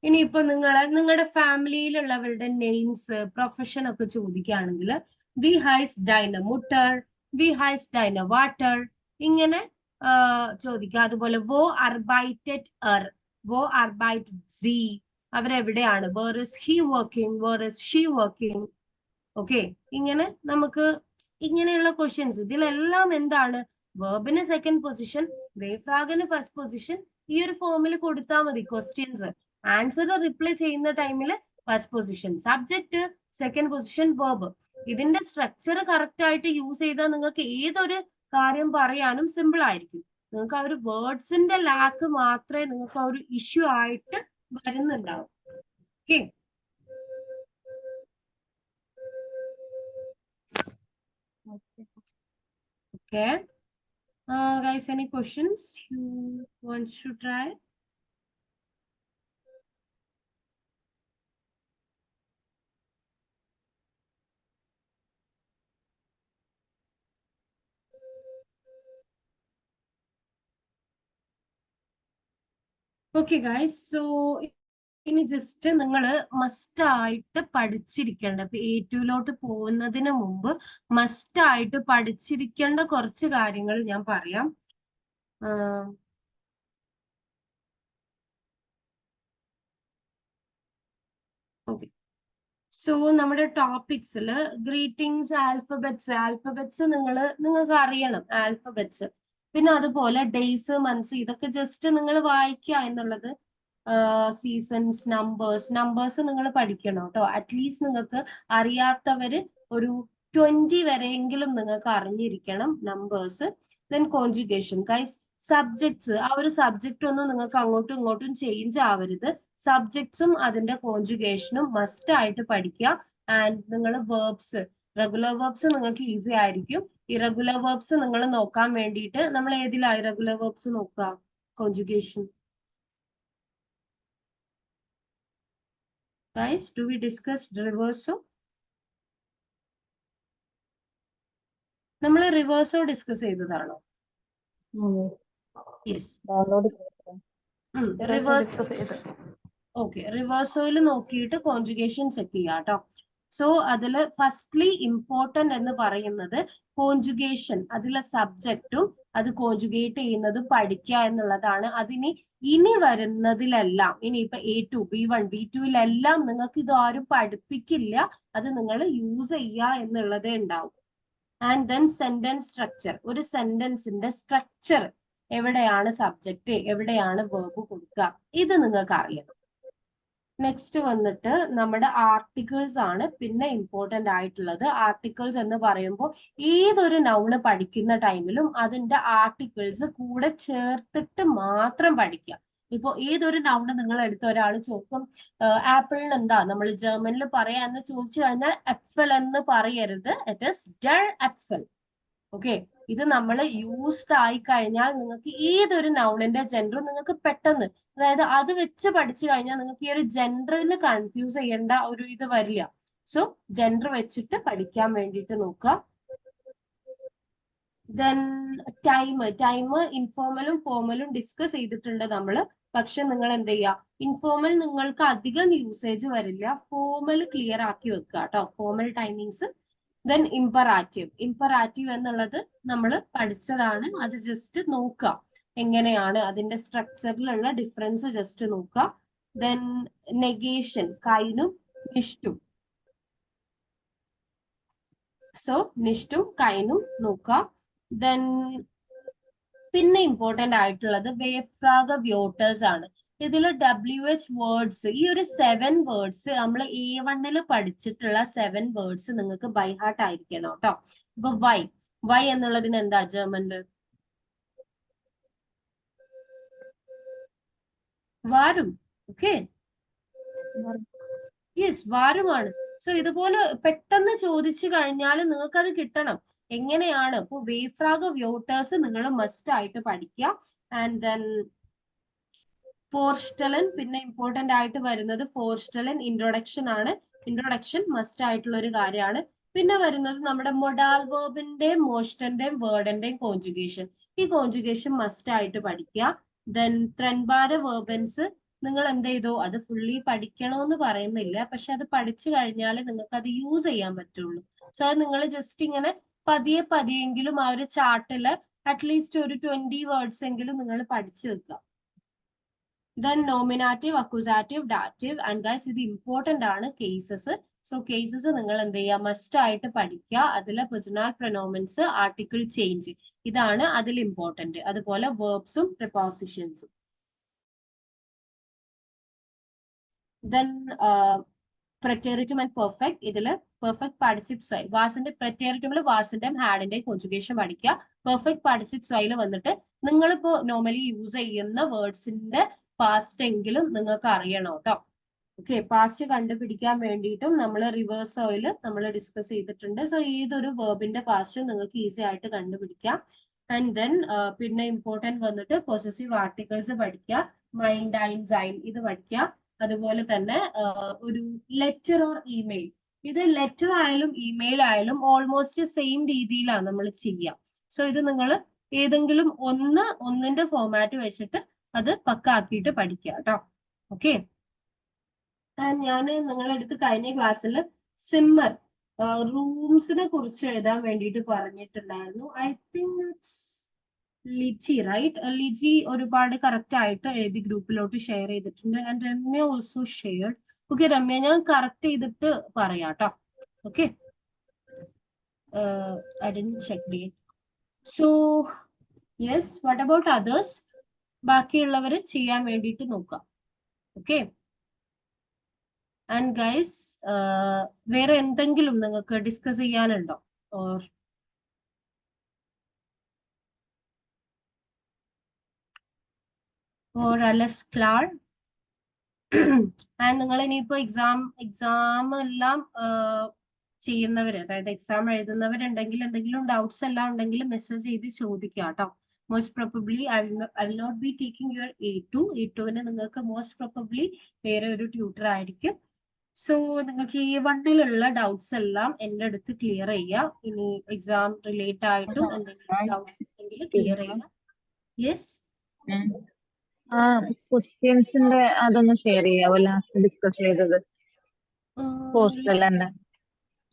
ഇനിയിപ്പോ നിങ്ങളുടെ ഫാമിലിയിലുള്ളവരുടെ നെയിംസ്, പ്രൊഫഷൻ ഒക്കെ ചോദിക്കുകയാണെങ്കിൽ Wie heißt deine Mutter? Wie heißt deine Vater? ഇങ്ങനെ ചോദിക്കുക. അതുപോലെ wo arbeitet er? Wo arbeitet sie? അവരെവിടെയാണ്? Where is he working? Where is she working? Okay, ഇങ്ങനെ നമുക്ക് ഇങ്ങനെയുള്ള ക്വസ്റ്റ്യൻസ് ഇതിലെല്ലാം എന്താണ്? വെർബിന് സെക്കൻഡ് പൊസിഷൻ, വേഫ്രാഗിന് ഫസ്റ്റ് പൊസിഷൻ. ഈ ഒരു ഫോമിൽ കൊടുത്താൽ മതി ക്വസ്റ്റ്യൻസ്. ആൻസർ റിപ്ലൈ ചെയ്യുന്ന ടൈമിൽ first position subject, second position verb. ഇതിന്റെ സ്ട്രക്ചർ കറക്റ്റ് ആയിട്ട് യൂസ് ചെയ്താൽ നിങ്ങൾക്ക് ഏതൊരു കാര്യം പറയാനും സിമ്പിൾ ആയിരിക്കും. നിങ്ങൾക്ക് ആ ഒരു വേർഡ്സിന്റെ ലാക്ക് മാത്രമേ നിങ്ങൾക്ക് ആ ഒരു ഇഷ്യൂ ആയിട്ട് വരുന്നുണ്ടാവും. Okay, okay. Guys, any questions you want to try? Okay, guys. So, ഇനി ജസ്റ്റ് നിങ്ങൾ മസ്റ്റ് ആയിട്ട് പഠിച്ചിരിക്കേണ്ട, ഇപ്പൊ A2 പോകുന്നതിന് മുമ്പ് മസ്റ്റ് ആയിട്ട് പഠിച്ചിരിക്കേണ്ട കുറച്ച് കാര്യങ്ങൾ ഞാൻ പറയാം. ഓക്കെ, സോ നമ്മുടെ ടോപ്പിക്സിൽ ഗ്രീറ്റിംഗ്സ്, ആൽഫബറ്റ്സ് നിങ്ങൾക്ക് അറിയണം ആൽഫബറ്റ്സ്. പിന്നെ അതുപോലെ ഡേയ്സ്, മന്ത്സ്, ഇതൊക്കെ ജസ്റ്റ് നിങ്ങൾ വായിക്കുക എന്നുള്ളത്. സീസൺസ്, നമ്പേഴ്സ് നിങ്ങൾ പഠിക്കണം കേട്ടോ. അറ്റ്ലീസ്റ്റ് നിങ്ങൾക്ക് അറിയാത്തവര് ഒരു 20 വരെയെങ്കിലും നിങ്ങൾക്ക് അറിഞ്ഞിരിക്കണം numbers. Then conjugation. Guys, subjects, ആ ഒരു സബ്ജക്റ്റ് ഒന്നും നിങ്ങൾക്ക് അങ്ങോട്ടും ഇങ്ങോട്ടും ചേഞ്ച് ആവരുത്. സബ്ജക്ട്സും അതിന്റെ കോൺജുഗേഷനും മസ്റ്റ് ആയിട്ട് പഠിക്കുക. ആൻഡ് നിങ്ങൾ വേർബ്സ്, റെഗുലർ വേർബ്സ് നിങ്ങൾക്ക് ഈസി ആയിരിക്കും. ഇറഗുലർ വേർബ്സ് നിങ്ങൾ നോക്കാൻ വേണ്ടിയിട്ട് നമ്മൾ ഏതിലാണ് ഇറഗുലർ വേർബ്സ് നോക്കുക? Conjugation. Guys, do we discuss reverso? നമ്മൾ റിവേഴ്സോ ഡിസ്കസ് ചെയ്തതാണോ? Yes, okay. റിവേഴ്സോയിൽ നോക്കിയിട്ട് കോൺജുഗേഷൻ ചെക്ക് ചെയ്യാം കേട്ടോ. സോ അതില് ഫസ്റ്റ്ലി ഇമ്പോർട്ടന്റ് എന്ന് പറയുന്നത് കോൺജുഗേഷൻ, അതിലെ സബ്ജക്റ്റും അത് കോൺജുഗേറ്റ് ചെയ്യുന്നത് പഠിക്കുക എന്നുള്ളതാണ്. അതിന് ഇനി വരുന്നതിലെല്ലാം, ഇനി ഇപ്പൊ A2, B1, B2 നിങ്ങൾക്ക് ഇത് ആരും പഠിപ്പിക്കില്ല. അത് നിങ്ങൾ യൂസ് ചെയ്യുക എന്നുള്ളതേ ഉണ്ടാവും. ആൻഡ് ദെൻ സെന്റൻസ് സ്ട്രക്ചർ, ഒരു സെന്റൻസിന്റെ സ്ട്രക്ചർ, എവിടെയാണ് സബ്ജക്റ്റ്, എവിടെയാണ് വെർബ് കൊടുക്കുക, ഇത് നിങ്ങൾക്ക് അറിയണം. നെക്സ്റ്റ് വന്നിട്ട് നമ്മുടെ ആർട്ടിക്കിൾസ് ആണ് പിന്നെ ഇമ്പോർട്ടന്റ് ആയിട്ടുള്ളത്. ആർട്ടിക്കിൾസ് എന്ന് പറയുമ്പോൾ ഏതൊരു നൗണ് പഠിക്കുന്ന ടൈമിലും അതിന്റെ ആർട്ടിക്കിൾസ് കൂടെ ചേർത്തിട്ട് മാത്രം പഠിക്കുക. ഇപ്പൊ ഏതൊരു നൗണ് നിങ്ങൾ എടുത്ത ഒരാൾ ചോദിക്കും, ആപ്പിളിന് എന്താ നമ്മൾ ജർമ്മനിൽ പറയാന്ന് ചോദിച്ചു കഴിഞ്ഞാൽ എപ്ഫൽ എന്ന് പറയരുത്, it is Darr apple. Okay, ഇത് നമ്മൾ യൂസ്ഡ് ആയി കഴിഞ്ഞാൽ നിങ്ങൾക്ക് ഏതൊരു നൗണിന്റെ ജെൻഡർ നിങ്ങൾക്ക് പെട്ടെന്ന്, അതായത് അത് വെച്ച് പഠിച്ചു കഴിഞ്ഞാൽ നിങ്ങൾക്ക് ഈ ഒരു ജെൻഡറിൽ കൺഫ്യൂസ് ചെയ്യേണ്ട ഒരു ഇത് വരില്ല. സോ ജെൻഡർ വെച്ചിട്ട് പഠിക്കാൻ വേണ്ടിയിട്ട് നോക്കുക. ദെൻ ടൈം ഇൻഫോർമലും ഫോർമലും ഡിസ്കസ് ചെയ്തിട്ടുണ്ട് നമ്മള്. പക്ഷെ നിങ്ങൾ എന്ത് ചെയ്യുക, ഇൻഫോർമൽ നിങ്ങൾക്ക് അധികം യൂസേജ് വരില്ല, ഫോർമൽ ക്ലിയർ ആക്കി വെക്കുക കേട്ടോ, ഫോർമൽ ടൈമിങ്സ്. ദെൻ ഇമ്പറാറ്റീവ് എന്നുള്ളത് നമ്മൾ പഠിച്ചതാണ്, അത് ജസ്റ്റ് നോക്കുക എങ്ങനെയാണ് അതിന്റെ സ്ട്രക്ചറിലുള്ള ഡിഫറൻസ് ജസ്റ്റ് നോക്കുക. ദെൻ നെഗേഷൻ, കൈനും നിഷ്ടും. സോ നിഷ്ടും കൈനും നോക്കുക. ദെൻ പിന്നെ ഇമ്പോർട്ടന്റ് ആയിട്ടുള്ളത് വേഫ്രാഗ വ്യോട്ടേഴ്സ് ആണ്. ഇതിൽ WH വേർഡ്സ്, ഈ ഒരു 7 വേർഡ്സ് നമ്മൾ A1 പഠിച്ചിട്ടുള്ള 7 വേർഡ്സ് നിങ്ങൾക്ക് ബൈ ഹാർട്ട് ആയിരിക്കണം കേട്ടോ. ഇപ്പൊ വൈ എന്നുള്ളതിന് എന്താ ജർമ്മനില്? വാരും. ഓക്കെ, യെസ്, വാരുമാണ്. സോ ഇതുപോലെ പെട്ടെന്ന് ചോദിച്ചു കഴിഞ്ഞാൽ നിങ്ങൾക്ക് അത് കിട്ടണം. എങ്ങനെയാണ്? ഇപ്പൊ വേഫ്രാഗ വ്യോട്ടേഴ്സ് നിങ്ങൾ മസ്റ്റ് ആയിട്ട് പഠിക്കുക. ആൻഡ് ദെൻ ഫോർസ്റ്റലൻ, പിന്നെ ഇമ്പോർട്ടന്റ് ആയിട്ട് വരുന്നത് ഫോർസ്റ്റലൻ ഇൻട്രൊഡക്ഷൻ ആണ്. ഇൻട്രൊഡക്ഷൻ മസ്റ്റ് ആയിട്ടുള്ള ഒരു കാര്യമാണ്. പിന്നെ വരുന്നത് നമ്മുടെ മൊഡാൽ വേർബിന്റെയും മോസ്റ്റന്റെയും വേർഡിന്റെയും കോൺജുഗേഷൻ. ഈ കോൺജുഗേഷൻ മസ്റ്റ് ആയിട്ട് പഠിക്കുക. ദെൻ ത്രൻബാര വേർബൻസ് നിങ്ങൾ എന്ത് ചെയ്തോ, അത് ഫുള്ളി പഠിക്കണമെന്ന് പറയുന്നില്ല, പക്ഷെ അത് പഠിച്ചു കഴിഞ്ഞാൽ നിങ്ങൾക്ക് അത് യൂസ് ചെയ്യാൻ പറ്റുള്ളൂ. സോ അത് നിങ്ങൾ ജസ്റ്റ് ഇങ്ങനെ പതിയെ പതിയെങ്കിലും ആ ഒരു ചാർട്ടില് അറ്റ്ലീസ്റ്റ് ഒരു 20 വേർഡ്സ് എങ്കിലും നിങ്ങൾ പഠിച്ചു വെക്കുക. Then nominative, accusative, dative and guys ഇത് ഇമ്പോർട്ടന്റ് ആണ് കേസസ്. സോ കേസസ് നിങ്ങൾ എന്ത് ചെയ്യുക, മസ്റ്റ് ആയിട്ട് പഠിക്കുക. അതിലെ പേഴ്സണൽ പ്രൊനോമൻസ്, ആർട്ടിക്കിൾ ചേഞ്ച്, ഇതാണ് അതിൽ ഇമ്പോർട്ടന്റ്. അതുപോലെ വേർബ്സും പ്രിപ്പോസിഷൻസും. Then preteritum and perfect. ഇതില് പെർഫെക്റ്റ് പാർട്ടിസിപ്സ് ആയി വാസിന്റെ preteritumല് വാസിന്റെയും ഹാഡിന്റെയും കോൺജുഗേഷൻ പഠിക്കുക. പെർഫെക്റ്റ് പാർട്ടിസിപ്സ് ആയിൽ വന്നിട്ട് നിങ്ങളിപ്പോ നോർമലി യൂസ് ചെയ്യുന്ന വേർഡ്സിന്റെ പാസ്റ്റ് എങ്കിലും നിങ്ങൾക്ക് അറിയണം കേട്ടോ. ഓക്കെ, പാസ്റ്റ് കണ്ടുപിടിക്കാൻ വേണ്ടിയിട്ടും നമ്മൾ റിവേഴ്സ് ഓയിൽ നമ്മൾ ഡിസ്കസ് ചെയ്തിട്ടുണ്ട്. സോ ഏതൊരു വേർബിന്റെ പാസ്റ്റ് നിങ്ങൾക്ക് ഈസി ആയിട്ട് കണ്ടുപിടിക്കാം. ആൻഡ് ദെൻ പിന്നെ ഇമ്പോർട്ടൻറ്റ് വന്നിട്ട് പൊസസീവ് ആർട്ടിക്കിൾസ് പഠിക്കുക. മൈൻഡ്, ഐൻ, സൈൻ ഇത് പഠിക്കുക. അതുപോലെ തന്നെ ഒരു ലെറ്റർ ഓർ ഇമെയിൽ, ഇത് ലെറ്റർ ആയാലും ഇമെയിൽ ആയാലും ഓൾമോസ്റ്റ് സെയിം രീതിയിലാണ് നമ്മൾ ചെയ്യുക. സോ ഇത് നിങ്ങൾ ഏതെങ്കിലും ഒന്നിന്റെ ഫോമാറ്റ് വെച്ചിട്ട് അത് പക്കാക്കിയിട്ട് പഠിക്കുക കേട്ടോ. ഓക്കെ, ഞാൻ നിങ്ങളുടെ അടുത്ത് കഴിഞ്ഞ ക്ലാസ്സിൽ സിമ്മർ റൂംസിനെ കുറിച്ച് എഴുതാൻ വേണ്ടിയിട്ട് പറഞ്ഞിട്ടുണ്ടായിരുന്നു. I think it's Liji, right? Liji ഒരുപാട് കറക്റ്റ് ആയിട്ട് എഴുതി ഗ്രൂപ്പിലോട്ട് ഷെയർ ചെയ്തിട്ടുണ്ട്. And Ramya also shared. Okay Ramya, ഞാൻ കറക്റ്റ് ചെയ്തിട്ട് പറയാം കേട്ടോ. Okay, I didn't check date. So yes, what about others? ബാക്കിയുള്ളവർ ചെയ്യാൻ വേണ്ടിയിട്ട് നോക്കാം. ഓക്കെ, ആൻഡ് ഗൈസ് വേറെ എന്തെങ്കിലും നിങ്ങൾക്ക് ഡിസ്കസ് ചെയ്യാനുണ്ടോ? or else clear? ആൻഡ് നിങ്ങൾ ഇനിയിപ്പോ എക്സാം എല്ലാം ചെയ്യുന്നവര്, അതായത് എക്സാം എഴുതുന്നവരുണ്ടെങ്കിൽ എന്തെങ്കിലും ഡൗട്ട്സ് എല്ലാം ഉണ്ടെങ്കിൽ മെസ്സേജ് ചെയ്ത് ചോദിക്കുക കേട്ടോ. Most probably I will not be taking your A2 നിങ്ങൾക്ക് മോസ്റ്റ് പ്രോബബ്ലി വേറെ ഒരു ട്യൂട്ടർ ആയിരിക്കും. സോ നിങ്ങൾക്ക് A1 ഡൗട്ട്സ് എല്ലാം എൻ്റെ അടുത്ത് ക്ലിയർ ചെയ്യുക. ഇനി എക്സാം റിലേറ്റ് ആയിട്ടും എന്തെങ്കിലും ഡൗട്ട്സ് ഉണ്ടെങ്കിൽ ക്ലിയർ ചെയ്യുക. യെസ്, ക്വസ്റ്റ്യൻസിന്റെ അതൊന്ന് ഷെയർ ചെയ്യാവോ? ലാസ്റ്റ് ഡിസ്കസ് ചെയ്തത് ഹോസ്റ്റലിന്റെ.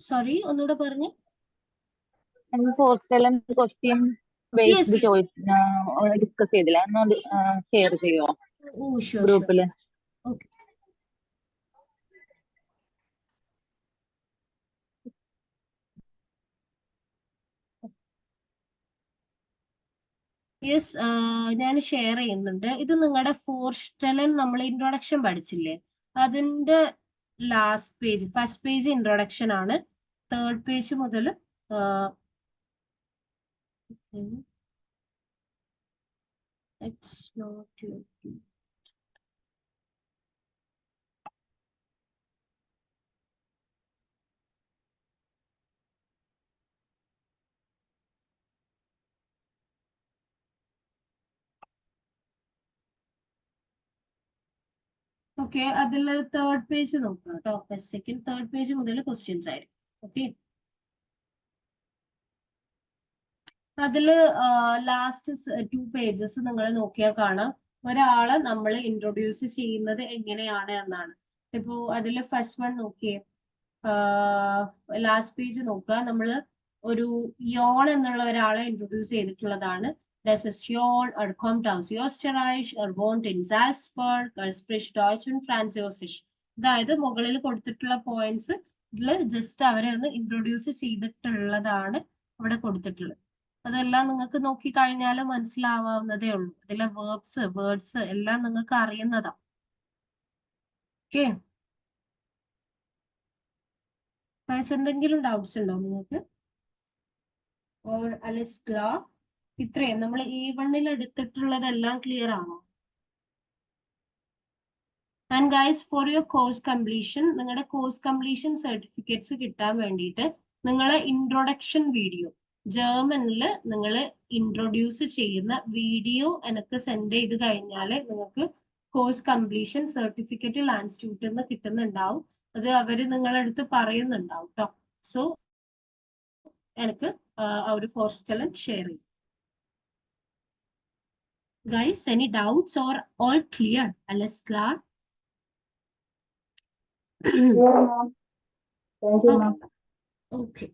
സോറി, ഒന്നുകൂടെ പറഞ്ഞു. ഹോസ്റ്റലിൽ ക്വസ്റ്റ്യൻ ബേസ്ഡ് ഡിസ്കസ് ചെയ്തില്ല, ഒന്നുകൊണ്ട് ഷെയർ ചെയ്യുമോ ഗ്രൂപ്പില്? ഓക്കെ, യെസ്, ഞാൻ ഷെയർ ചെയ്യുന്നുണ്ട്. ഇത് നിങ്ങളുടെ ഫോർസ്റ്റലൻ നമ്മൾ ഇൻട്രൊഡക്ഷൻ പഠിച്ചില്ലേ, അതിന്റെ last page, first page introduction ആണ്. തേർഡ് പേജ് മുതൽ ഇറ്റ്സ് നോട്ട് ഓക്കെ. അതിൽ തേർഡ് പേജ് നോക്കാം കേട്ടോ. സെക്കൻഡ് തേർഡ് പേജ് മുതൽ ക്വസ്റ്റ്യൻസ് ആയിരിക്കും. ഓക്കെ, അതില് ലാസ്റ്റ് 2 പേജസ് നിങ്ങൾ നോക്കിയാൽ കാണാം ഒരാളെ നമ്മൾ ഇൻട്രൊഡ്യൂസ് ചെയ്യുന്നത് എങ്ങനെയാണ് എന്നാണ്. ഇപ്പോ അതിൽ ഫസ്റ്റ് വൺ നോക്കിയേ, ലാസ്റ്റ് പേജ് നോക്കുക. നമ്മൾ ഒരു യോൺ എന്നുള്ള ഒരാളെ ഇൻട്രൊഡ്യൂസ് ചെയ്തിട്ടുള്ളതാണ്. Das ist Jon, kommt aus Österreich, wohnt in Salzburg, spricht Deutsch und Französisch. അതായത് മുകളിൽ കൊടുത്തിട്ടുള്ള പോയിന്റ്സ് ഇതിൽ ജസ്റ്റ് അവരെ ഒന്ന് ഇൻട്രൊഡ്യൂസ് ചെയ്തിട്ടുള്ളതാണ് അവിടെ കൊടുത്തിട്ടുള്ളത്. അതെല്ലാം നിങ്ങൾക്ക് നോക്കി കഴിഞ്ഞാൽ മനസ്സിലാവാവുന്നതേ ഉള്ളൂ. അതിലെ വേർഡ്സ് എല്ലാം നിങ്ങൾക്ക് അറിയുന്നതാ. ഓക്കെ, എന്തെങ്കിലും ഡൗട്ട്സ് ഉണ്ടോ നിങ്ങൾക്ക്? ഓർ അലിസ് ക്ലാ? ഇത്രയും നമ്മൾ A1 എടുത്തിട്ടുള്ളതെല്ലാം ക്ലിയർ ആണോ? And guys, for your course completion, നിങ്ങളുടെ കോഴ്സ് കംപ്ലീഷൻ സർട്ടിഫിക്കറ്റ്സ് കിട്ടാൻ വേണ്ടിയിട്ട് നിങ്ങളെ ഇൻട്രൊഡക്ഷൻ വീഡിയോ ജർമ്മനിൽ നിങ്ങൾ ഇൻട്രൊഡ്യൂസ് ചെയ്യുന്ന വീഡിയോ എനിക്ക് സെൻഡ് ചെയ്ത് കഴിഞ്ഞാൽ നിങ്ങൾക്ക് കോഴ്സ് കംപ്ലീഷൻ സർട്ടിഫിക്കറ്റ് ലാൻഡ് ഇൻസ്റ്റിറ്റ്യൂട്ടിൽ നിന്ന് കിട്ടുന്നുണ്ടാവും. അത് അവര് നിങ്ങളുടെ അടുത്ത് പറയുന്നുണ്ടാവും കേട്ടോ. സോ എനിക്ക് ആ ഒരു ഫോർസ്റ്റലൻ ഷെയർ ചെയ്യും. Guys, any doubts or all clear? Alles klar? Thank you, ma'am. Okay.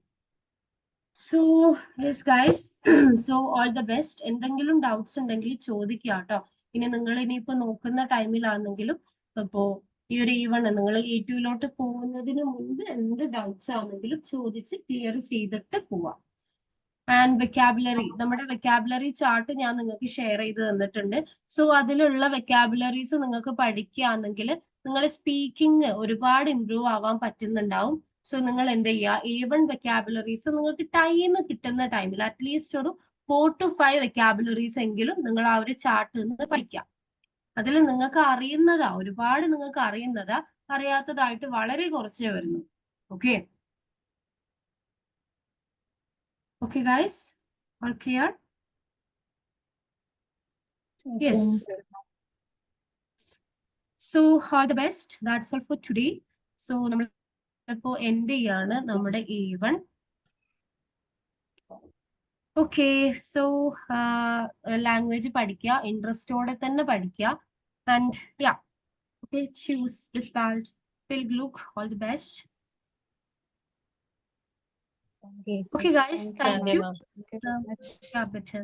So yes guys, so all the best. എന്തെങ്കിലും ഡൗട്ട്സ് ഉണ്ടെങ്കിൽ ചോദിക്കുക കേട്ടോ. ഇനി നിങ്ങൾ ഇനിയിപ്പോ നോക്കുന്ന ടൈമിലാണെങ്കിലും ഇപ്പോ ഈ ഒരു E1 നിങ്ങൾ A2 പോകുന്നതിന് മുമ്പ് എന്ത് ഡൗട്ട്സ് ആണെങ്കിലും ചോദിച്ച് ക്ലിയർ ചെയ്തിട്ട് പോവാം. ആൻഡ് വെക്കാബുലറി, നമ്മുടെ വെക്കാബുലറി ചാർട്ട് ഞാൻ നിങ്ങൾക്ക് ഷെയർ ചെയ്ത് തന്നിട്ടുണ്ട്. സോ അതിലുള്ള വെക്കാബുലറീസ് നിങ്ങൾക്ക് പഠിക്കുകയാണെങ്കിൽ നിങ്ങളുടെ സ്പീക്കിംഗ് ഒരുപാട് ഇമ്പ്രൂവ് ആവാൻ പറ്റുന്നുണ്ടാവും. സോ നിങ്ങൾ എന്ത് ചെയ്യുക, A1 വെക്കാബുലറീസ് നിങ്ങൾക്ക് ടൈം കിട്ടുന്ന ടൈമിൽ അറ്റ്ലീസ്റ്റ് ഒരു 4 to 5 വെക്കാബുലറീസ് എങ്കിലും നിങ്ങൾ ആ ഒരു ചാർട്ടിൽ നിന്ന് പഠിക്കാം. അതിൽ നിങ്ങൾക്ക് അറിയുന്നതാ, ഒരുപാട് നിങ്ങൾക്ക് അറിയുന്നതാ, അറിയാത്തതായിട്ട് വളരെ കുറച്ചേ വരുന്നു. Okay okay guys, all clear? Yes. So all the best. That's all for today. So നമ്മൾ ഇപ്പോൾ എൻഡ് ചെയ്യാണ് നമ്മുടെ A1. ഓക്കെ, സോ ലാംഗ്വേജ് പഠിക്കുക, ഇൻട്രസ്റ്റോടെ തന്നെ പഠിക്കുക. And yeah, okay, choose bis bald. Viel Glück, all the best. Okay. Okay guys, thank Thank you, you. ma'am. Thank you so much. Yeah, better.